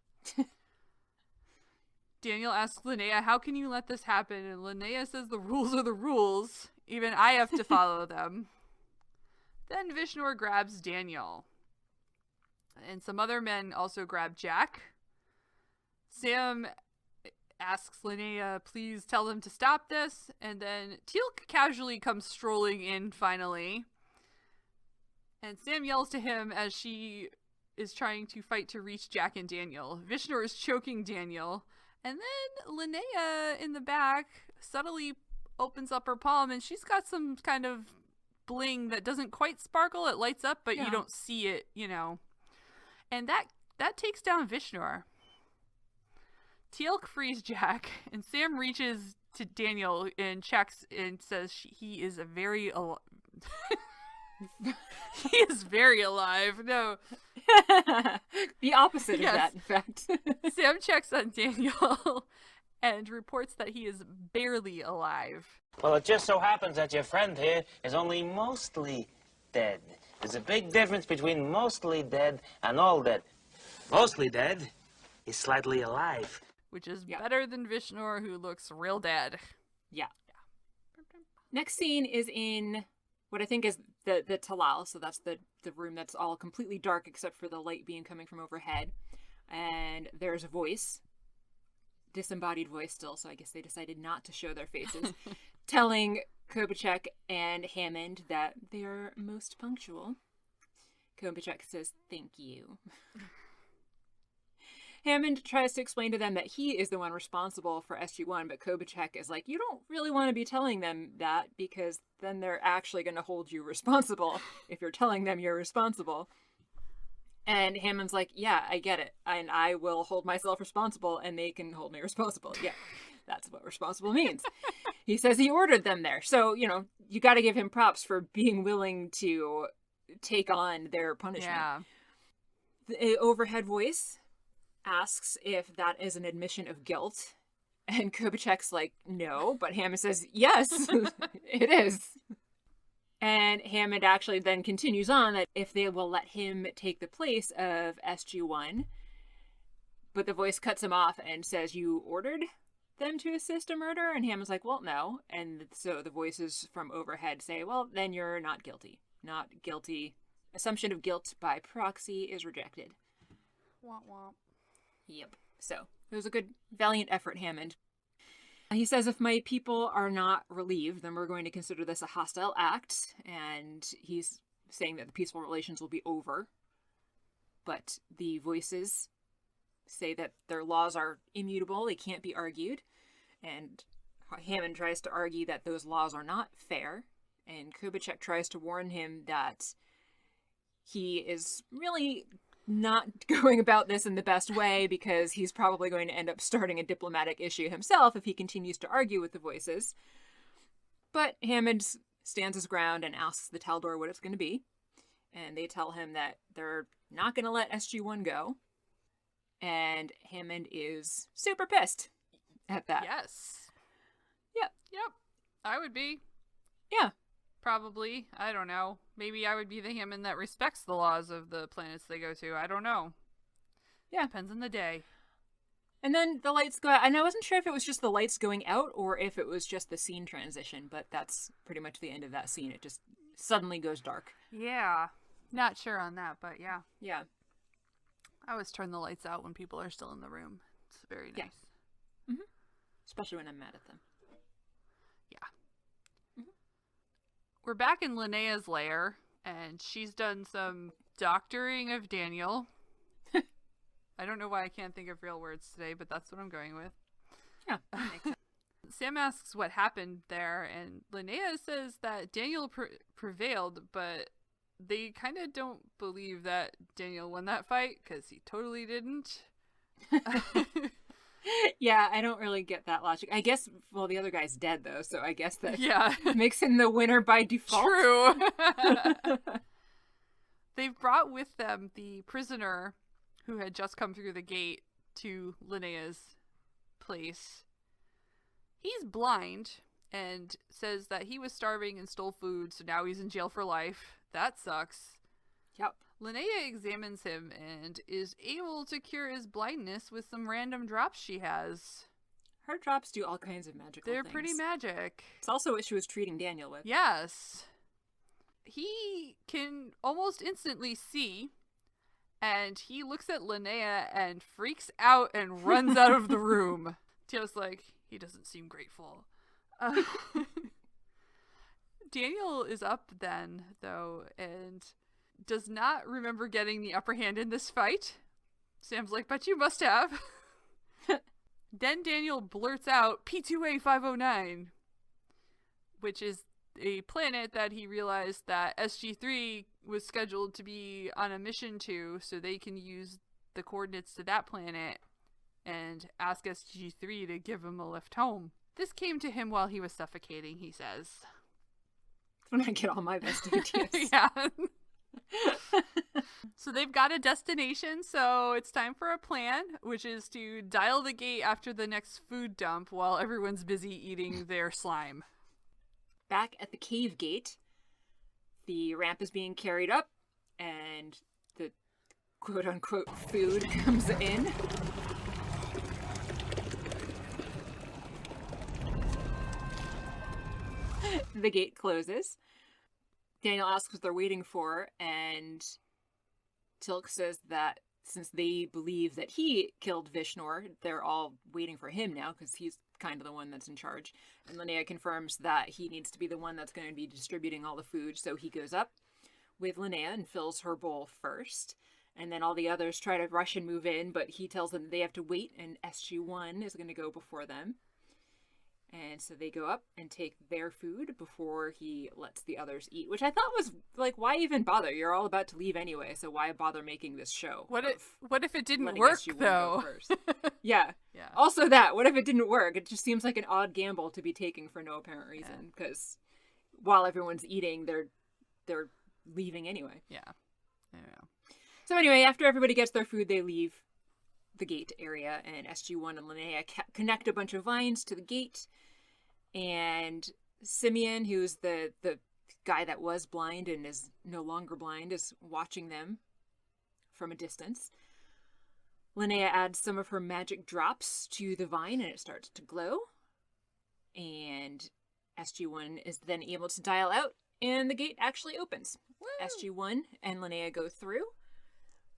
Daniel asks Linnea, how can you let this happen? And Linnea says the rules are the rules. Even I have to follow them. Then Vishnor grabs Daniel. And some other men also grab Jack. Sam asks Linnea, please tell them to stop this. And then Teal'c casually comes strolling in finally. And Sam yells to him as she is trying to fight to reach Jack and Daniel. Vishnor is choking Daniel. And then Linnea in the back subtly opens up her palm, and she's got some kind of bling that doesn't quite sparkle. It lights up, but you don't see it, you know. And that takes down Vishnor. Teal'c frees Jack, and Sam reaches to Daniel and checks and says he is he is very alive. No. The opposite of that, in fact. Sam checks on Daniel and reports that he is barely alive. Well, it just so happens that your friend here is only mostly dead. There's a big difference between mostly dead and all dead. Mostly dead is slightly alive. Which is better than Vishnor, who looks real dead. Yeah. Next scene is in what I think is the Talal, so that's the room that's all completely dark except for the light beam coming from overhead. And there's a voice, disembodied voice still, so I guess they decided not to show their faces, telling Kobachek and Hammond that they're most punctual. Kobachek says, thank you. Hammond tries to explain to them that he is the one responsible for SG-1, but Kobachek is like, you don't really want to be telling them that because then they're actually going to hold you responsible if you're telling them you're responsible. And Hammond's like, yeah, I get it. And I will hold myself responsible and they can hold me responsible. Yeah, that's what responsible means. He says he ordered them there. So, you know, you got to give him props for being willing to take on their punishment. Yeah. The overhead voice asks if that is an admission of guilt. And Kobachek's like, no. But Hammond says, yes, it is. And Hammond actually then continues on that if they will let him take the place of SG-1. But the voice cuts him off and says, you ordered them to assist a murder? And Hammond's like, well, no. And so the voices from overhead say, well, then you're not guilty. Not guilty. Assumption of guilt by proxy is rejected. Womp womp. Yep. So it was a good, valiant effort, Hammond. He says if my people are not relieved, then we're going to consider this a hostile act. And he's saying that the peaceful relations will be over. But the voices say that their laws are immutable. They can't be argued. And Hammond tries to argue that those laws are not fair. And Kobachek tries to warn him that he is really not going about this in the best way because he's probably going to end up starting a diplomatic issue himself if he continues to argue with the voices. But Hammond stands his ground and asks the Taldor what it's going to be. And they tell him that they're not going to let SG-1 go. And Hammond is super pissed at that. Yes. Yep. I would be. Yeah. Probably. I don't know. Maybe I would be the Hammond that respects the laws of the planets they go to. I don't know. Yeah. Depends on the day. And then the lights go out. And I wasn't sure if it was just the lights going out or if it was just the scene transition, but that's pretty much the end of that scene. It just suddenly goes dark. Yeah. Not sure on that, but yeah. Yeah. I always turn the lights out when people are still in the room. It's very nice. Yeah. Mm-hmm. Especially when I'm mad at them. Yeah. Mm-hmm. We're back in Linnea's lair, and she's done some doctoring of Daniel. I don't know why I can't think of real words today, but that's what I'm going with. Yeah, that makes sense. Sam asks what happened there, and Linnea says that Daniel prevailed, but they kind of don't believe that Daniel won that fight, because he totally didn't. Yeah, I don't really get that logic. I guess, well, the other guy's dead, though, so I guess that makes him the winner by default. True. They've brought with them the prisoner who had just come through the gate to Linnea's place. He's blind and says that he was starving and stole food, so now he's in jail for life. That sucks. Yep. Linnea examines him and is able to cure his blindness with some random drops she has. Heart drops do all kinds of magical They're things. pretty magic. It's also what she was treating Daniel with. Yes. He can almost instantly see, and he looks at Linnea and freaks out and runs out of the room. Teal's like, he doesn't seem grateful. Daniel is up then, though, and does not remember getting the upper hand in this fight. Sam's like, but you must have. Then Daniel blurts out P2A 509, which is a planet that he realized that SG-3 was scheduled to be on a mission to, so they can use the coordinates to that planet and ask SG-3 to give him a lift home. This came to him while he was suffocating, he says. When I get all my best ideas. Yeah. So they've got a destination, so it's time for a plan, which is to dial the gate after the next food dump while everyone's busy eating their slime. Back at the cave gate, the ramp is being carried up, and the quote-unquote food comes in. The gate closes. Daniel asks what they're waiting for, and Tilk says that since they believe that he killed Vishnor, they're all waiting for him now because he's kind of the one that's in charge. And Linnea confirms that he needs to be the one that's going to be distributing all the food, so he goes up with Linnea and fills her bowl first. And then all the others try to rush and move in, but he tells them they have to wait, and SG-1 is going to go before them. And so they go up and take their food before he lets the others eat, which I thought was like, why even bother? You're all about to leave anyway, so why bother making this show? What if it didn't letting work, SG-1 though? go first? Yeah. Yeah. Also that, what if it didn't work? It just seems like an odd gamble to be taking for no apparent reason, because while everyone's eating, they're leaving anyway. Yeah. Yeah. So anyway, after everybody gets their food, they leave the gate area, and SG-1 and Linnea connect a bunch of vines to the gate. And Simeon, who's the guy that was blind and is no longer blind, is watching them from a distance. Linnea adds some of her magic drops to the vine and it starts to glow. And SG-1 is then able to dial out and the gate actually opens. Woo! SG-1 and Linnea go through.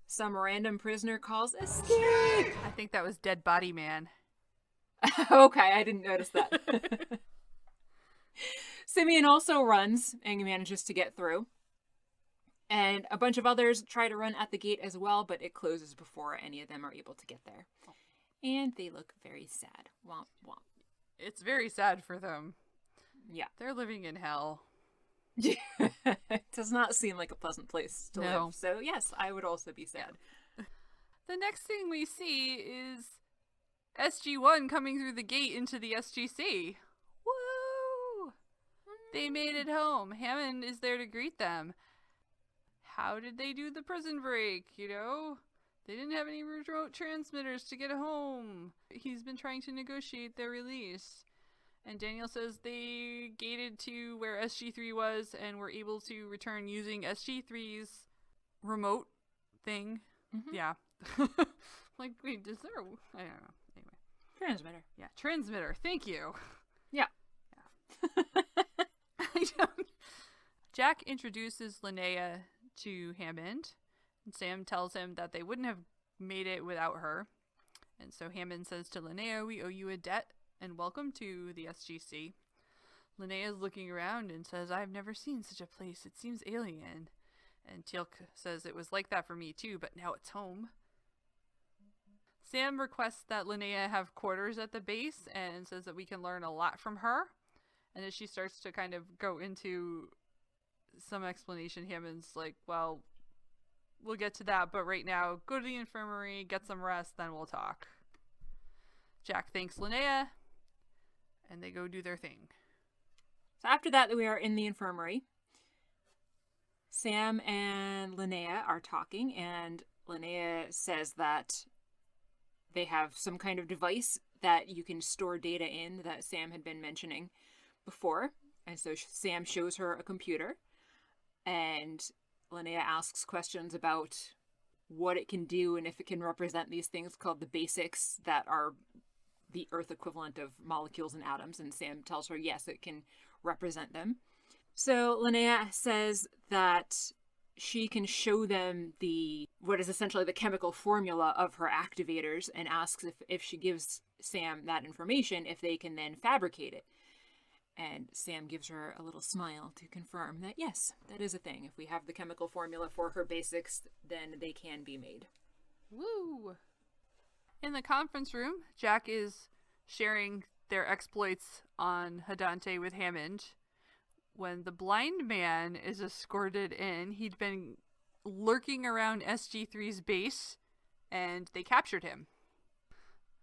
Some random prisoner calls escape. I think that was Dead Body Man. Okay, I didn't notice that. Simeon also runs and manages to get through. And a bunch of others try to run at the gate as well, but it closes before any of them are able to get there. And they look very sad. Womp womp. It's very sad for them. Yeah. They're living in hell. It does not seem like a pleasant place to No. live. So yes, I would also be sad. The next thing we see is SG-1 coming through the gate into the SGC. Woo! They made it home. Hammond is there to greet them. How did they do the prison break, you know? They didn't have any remote transmitters to get home. He's been trying to negotiate their release. And Daniel says they gated to where SG-3 was and were able to return using SG-3's remote thing. Mm-hmm. Yeah. Like, wait, is there I don't know. Anyway. Transmitter. Yeah, transmitter. Thank you. Yeah. Jack introduces Linnea to Hammond, and Sam tells him that they wouldn't have made it without her. And so Hammond says to Linnea, we owe you a debt, and welcome to the SGC. Linnea's looking around and says, I've never seen such a place. It seems alien. And Teal'c says, it was like that for me too, but now it's home. Sam requests that Linnea have quarters at the base and says that we can learn a lot from her. And as she starts to kind of go into some explanation, Hammond's like, well, we'll get to that, but right now, go to the infirmary, get some rest, then we'll talk. Jack thanks Linnea, and they go do their thing. So after that, we are in the infirmary. Sam and Linnea are talking, and Linnea says that they have some kind of device that you can store data in that Sam had been mentioning before. And so Sam shows her a computer, and Linnea asks questions about what it can do and if it can represent these things called the basics that are the Earth equivalent of molecules and atoms, and Sam tells her yes, it can represent them. So Linnea says that she can show them what is essentially the chemical formula of her activators, and asks if she gives Sam that information, if they can then fabricate it. And Sam gives her a little smile to confirm that yes, that is a thing. If we have the chemical formula for her basics, then they can be made. Woo! In the conference room, Jack is sharing their exploits on Hadante with Hammond. When the blind man is escorted in, he'd been lurking around SG-3's base, and they captured him.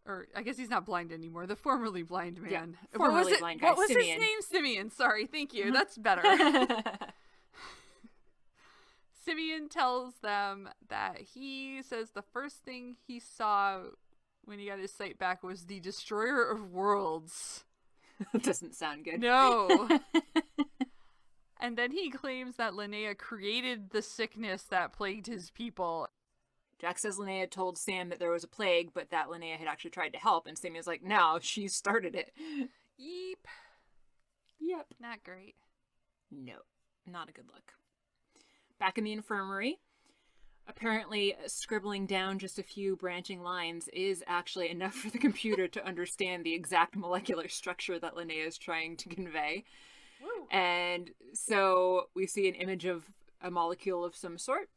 Or, I guess he's not blind anymore. The formerly blind man. Yeah, formerly blind guy, What was Simeon. his name? Simeon. Sorry, thank you. That's better. Simeon tells them that he says the first thing he saw when he got his sight back was the Destroyer of Worlds. Doesn't sound good. No. And then he claims that Linnea created the sickness that plagued his people. Jack says Linnea told Sam that there was a plague, but that Linnea had actually tried to help, and Samuel's like, no, she started it. Yeep. Yep. Not great. No, not a good look. Back in the infirmary, apparently scribbling down just a few branching lines is actually enough for the computer to understand the exact molecular structure that Linnea is trying to convey. Woo. And so we see an image of a molecule of some sort,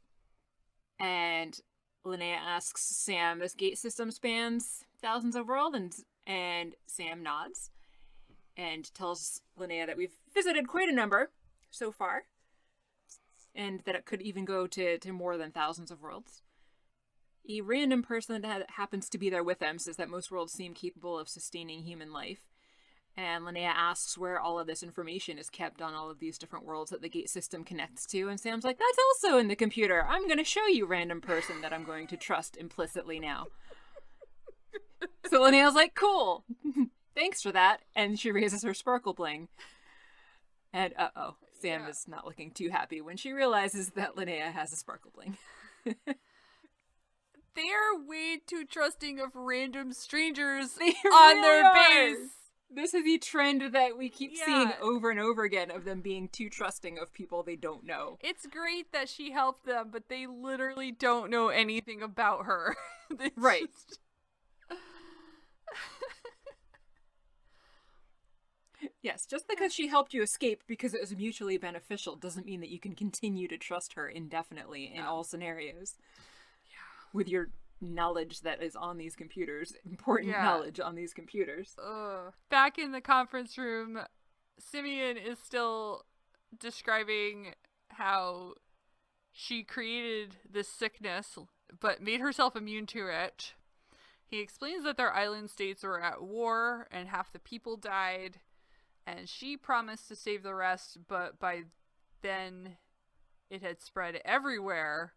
and Linnea asks Sam, this gate system spans thousands of worlds, and Sam nods and tells Linnea that we've visited quite a number so far, and that it could even go to more than thousands of worlds. A random person that happens to be there with them says that most worlds seem capable of sustaining human life, and Linnea asks where all of this information is kept on all of these different worlds that the gate system connects to, and Sam's like, that's also in the computer. I'm going to show you, random person that I'm going to trust implicitly now. So Linnea's like, cool. Thanks for that. And she raises her sparkle bling. And uh-oh, Sam is not looking too happy when she realizes that Linnea has a sparkle bling. They're way too trusting of random strangers They on really their are. base. This is the trend that we keep seeing Yeah. over and over again of them being too trusting of people they don't know. It's great that she helped them, but they literally don't know anything about her. They Right. just- Yes, just because she helped you escape because it was mutually beneficial doesn't mean that you can continue to trust her indefinitely in all scenarios. Yeah. With your knowledge that is on these computers, important knowledge on these computers. Back in the conference room, Simeon is still describing how she created this sickness but made herself immune to it. He explains that their island states were at war and half the people died, and she promised to save the rest, but by then it had spread everywhere.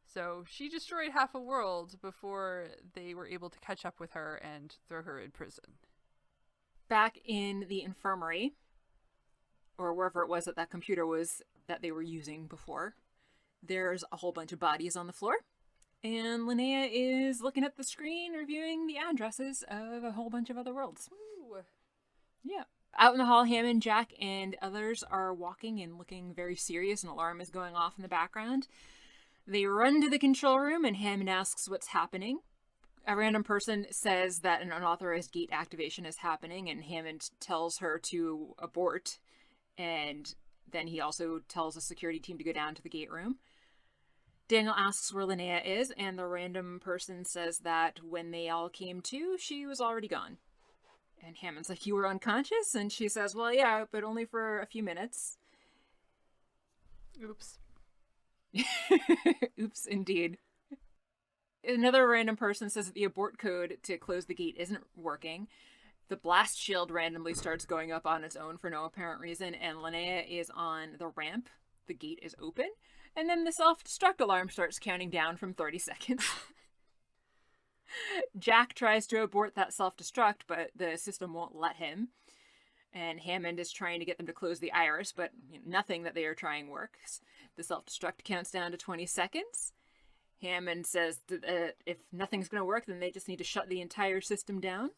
So she destroyed half a world before they were able to catch up with her and throw her in prison. Back in the infirmary, or wherever it was that computer was that they were using before, there's a whole bunch of bodies on the floor. And Linnea is looking at the screen, reviewing the addresses of a whole bunch of other worlds. Ooh. Yeah. Out in the hall, Hammond, Jack, and others are walking and looking very serious. An alarm is going off in the background. They run to the control room, and Hammond asks what's happening. A random person says that an unauthorized gate activation is happening, and Hammond tells her to abort. And then he also tells the security team to go down to the gate room. Daniel asks where Linnea is, and the random person says that when they all came to, she was already gone. And Hammond's like, you were unconscious? And she says, well, yeah, but only for a few minutes. Oops. Oops, indeed. Another random person says that the abort code to close the gate isn't working. The blast shield randomly starts going up on its own for no apparent reason, and Linnea is on the ramp. The gate is open, and then the self-destruct alarm starts counting down from 30 seconds. Jack tries to abort that self-destruct, but the system won't let him. And Hammond is trying to get them to close the iris, but nothing that they are trying works. The self-destruct counts down to 20 seconds. Hammond says that if nothing's going to work, then they just need to shut the entire system down.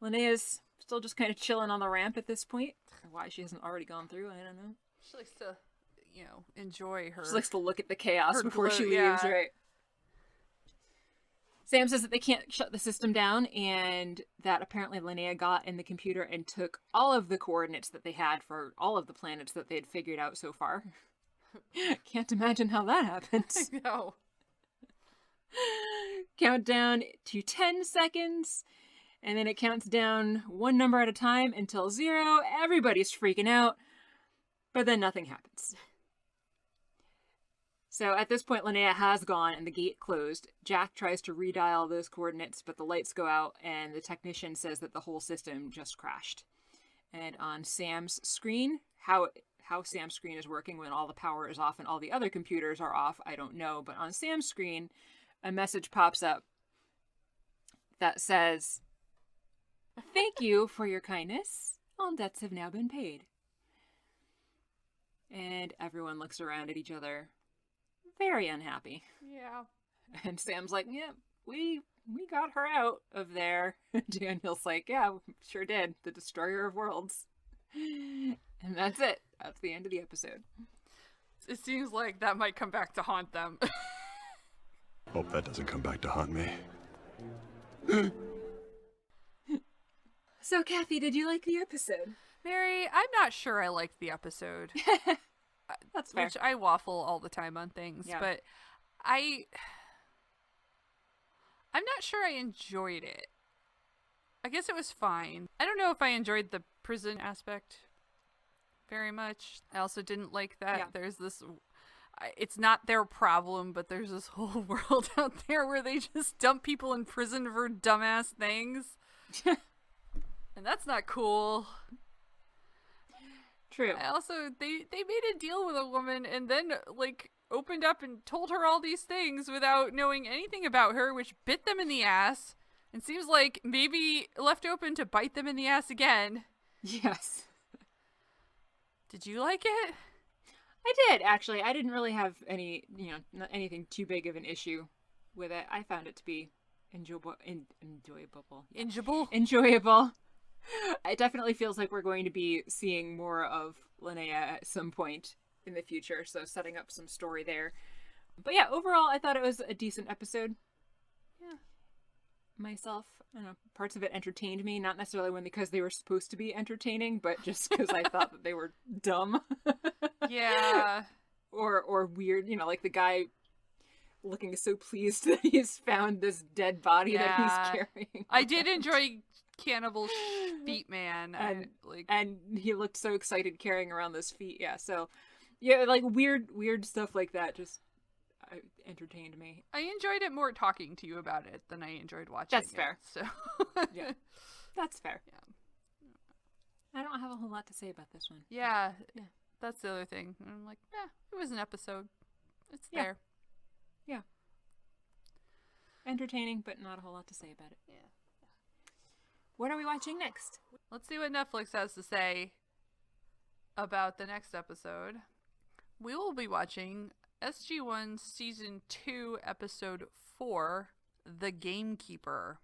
Linnea's still just kind of chilling on the ramp at this point. Why she hasn't already gone through, I don't know. She likes to, enjoy her. She likes to look at the chaos her before she glow, leaves, yeah. right? Sam says that they can't shut the system down, and that apparently Linnea got in the computer and took all of the coordinates that they had for all of the planets that they had figured out so far. Can't imagine how that happened. No. Countdown to 10 seconds, and then it counts down one number at a time until 0. Everybody's freaking out, but then nothing happens. So at this point, Linnea has gone and the gate closed. Jack tries to redial those coordinates, but the lights go out and the technician says that the whole system just crashed. And on Sam's screen, how Sam's screen is working when all the power is off and all the other computers are off, I don't know. But on Sam's screen, a message pops up that says, "Thank you for your kindness. All debts have now been paid." And everyone looks around at each other, very unhappy. Yeah. And Sam's like, "Yeah, we got her out of there." Daniel's like, "Yeah, we sure did. The destroyer of worlds." And that's it. That's the end of the episode. It seems like that might come back to haunt them. Hope that doesn't come back to haunt me. So, Kathy, did you like the episode? Mary, I'm not sure I liked the episode. That's fair. Which I waffle all the time on things, Yeah. but I'm not sure I enjoyed it. I guess it was fine. I don't know if I enjoyed the prison aspect very much. I also didn't like that there's this... It's not their problem, but there's this whole world out there where they just dump people in prison for dumbass things. And that's not cool. True. I also, they made a deal with a woman and then, opened up and told her all these things without knowing anything about her, which bit them in the ass. And seems like maybe left open to bite them in the ass again. Yes. Did you like it? I did, actually. I didn't really have any, not anything too big of an issue with it. I found it to be enjoyable. Enjoyable. It definitely feels like we're going to be seeing more of Linnea at some point in the future, so setting up some story there. But yeah, overall, I thought it was a decent episode. Yeah. Myself, I don't know, parts of it entertained me, not necessarily because they were supposed to be entertaining, but just because I thought that they were dumb. Yeah. Or weird, like the guy looking so pleased that he's found this dead body that he's carrying. I did enjoy Cannibal Feet Man. And he looked so excited carrying around those feet. Yeah, so weird stuff like that just entertained me. I enjoyed it more talking to you about it than I enjoyed watching That's fair. So Yeah. That's fair. Yeah. I don't have a whole lot to say about this one. Yeah. That's the other thing. And I'm like, it was an episode. It's there. Yeah. Entertaining, but not a whole lot to say about it. Yeah. What are we watching next? Let's see what Netflix has to say about the next episode. We will be watching SG-1 Season 2, Episode 4, The Gamekeeper.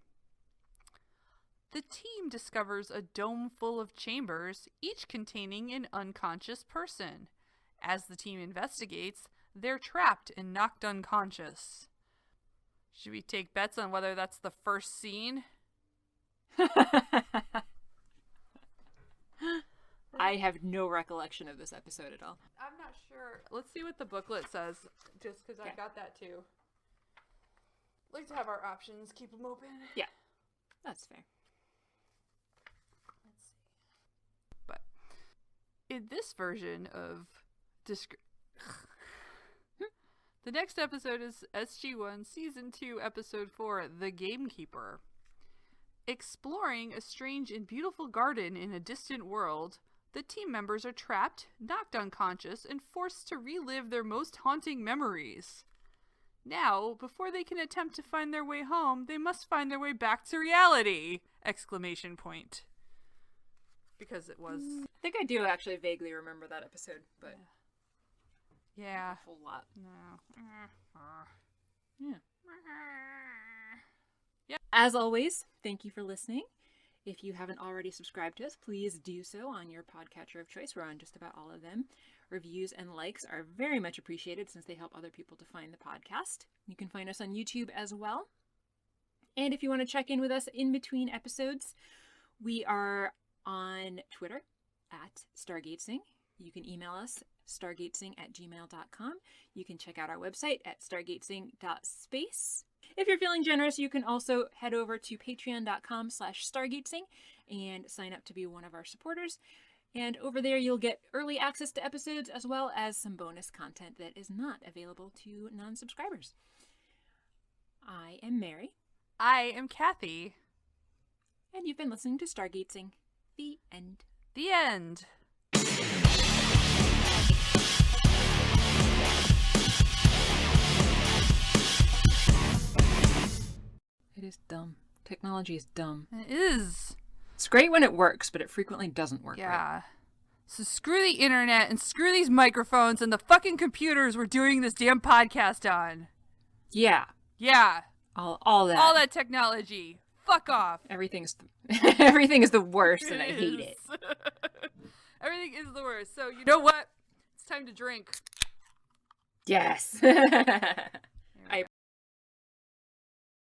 The team discovers a dome full of chambers, each containing an unconscious person. As the team investigates, they're trapped and knocked unconscious. Should we take bets on whether that's the first scene? I have no recollection of this episode at all. I'm not sure. Let's see what the booklet says, just because I got that too. Like to have our options, keep them open. Yeah, that's fair. Let's see. But in this version of the next episode is SG-1 Season 2, Episode 4, The Gamekeeper. Exploring a strange and beautiful garden in a distant world, the team members are trapped, knocked unconscious, and forced to relive their most haunting memories. Now, before they can attempt to find their way home, they must find their way back to reality! Exclamation point. Because it was... I think I do actually vaguely remember that episode, but... Yeah. A whole lot. No. Yeah. Yeah. As always, thank you for listening. If you haven't already subscribed to us, please do so on your podcatcher of choice. We're on just about all of them. Reviews and likes are very much appreciated since they help other people to find the podcast. You can find us on YouTube as well. And if you want to check in with us in between episodes, we are on Twitter at Stargatezing. You can email us, stargatezing@gmail.com. You can check out our website at stargatezing.space. If you're feeling generous, you can also head over to patreon.com/stargatezing and sign up to be one of our supporters. And over there, you'll get early access to episodes as well as some bonus content that is not available to non-subscribers. I am Mary. I am Kathy. And you've been listening to Stargatezing. The end. The end. It is dumb. Technology is dumb. It is. It's great when it works, but it frequently doesn't work. Yeah. Right. So screw the internet and screw these microphones and the fucking computers we're doing this damn podcast on. Yeah. Yeah. All that. All that technology. Fuck off. Everything is the worst, and I hate it. Everything is the worst. So you know what? It's time to drink. Yes.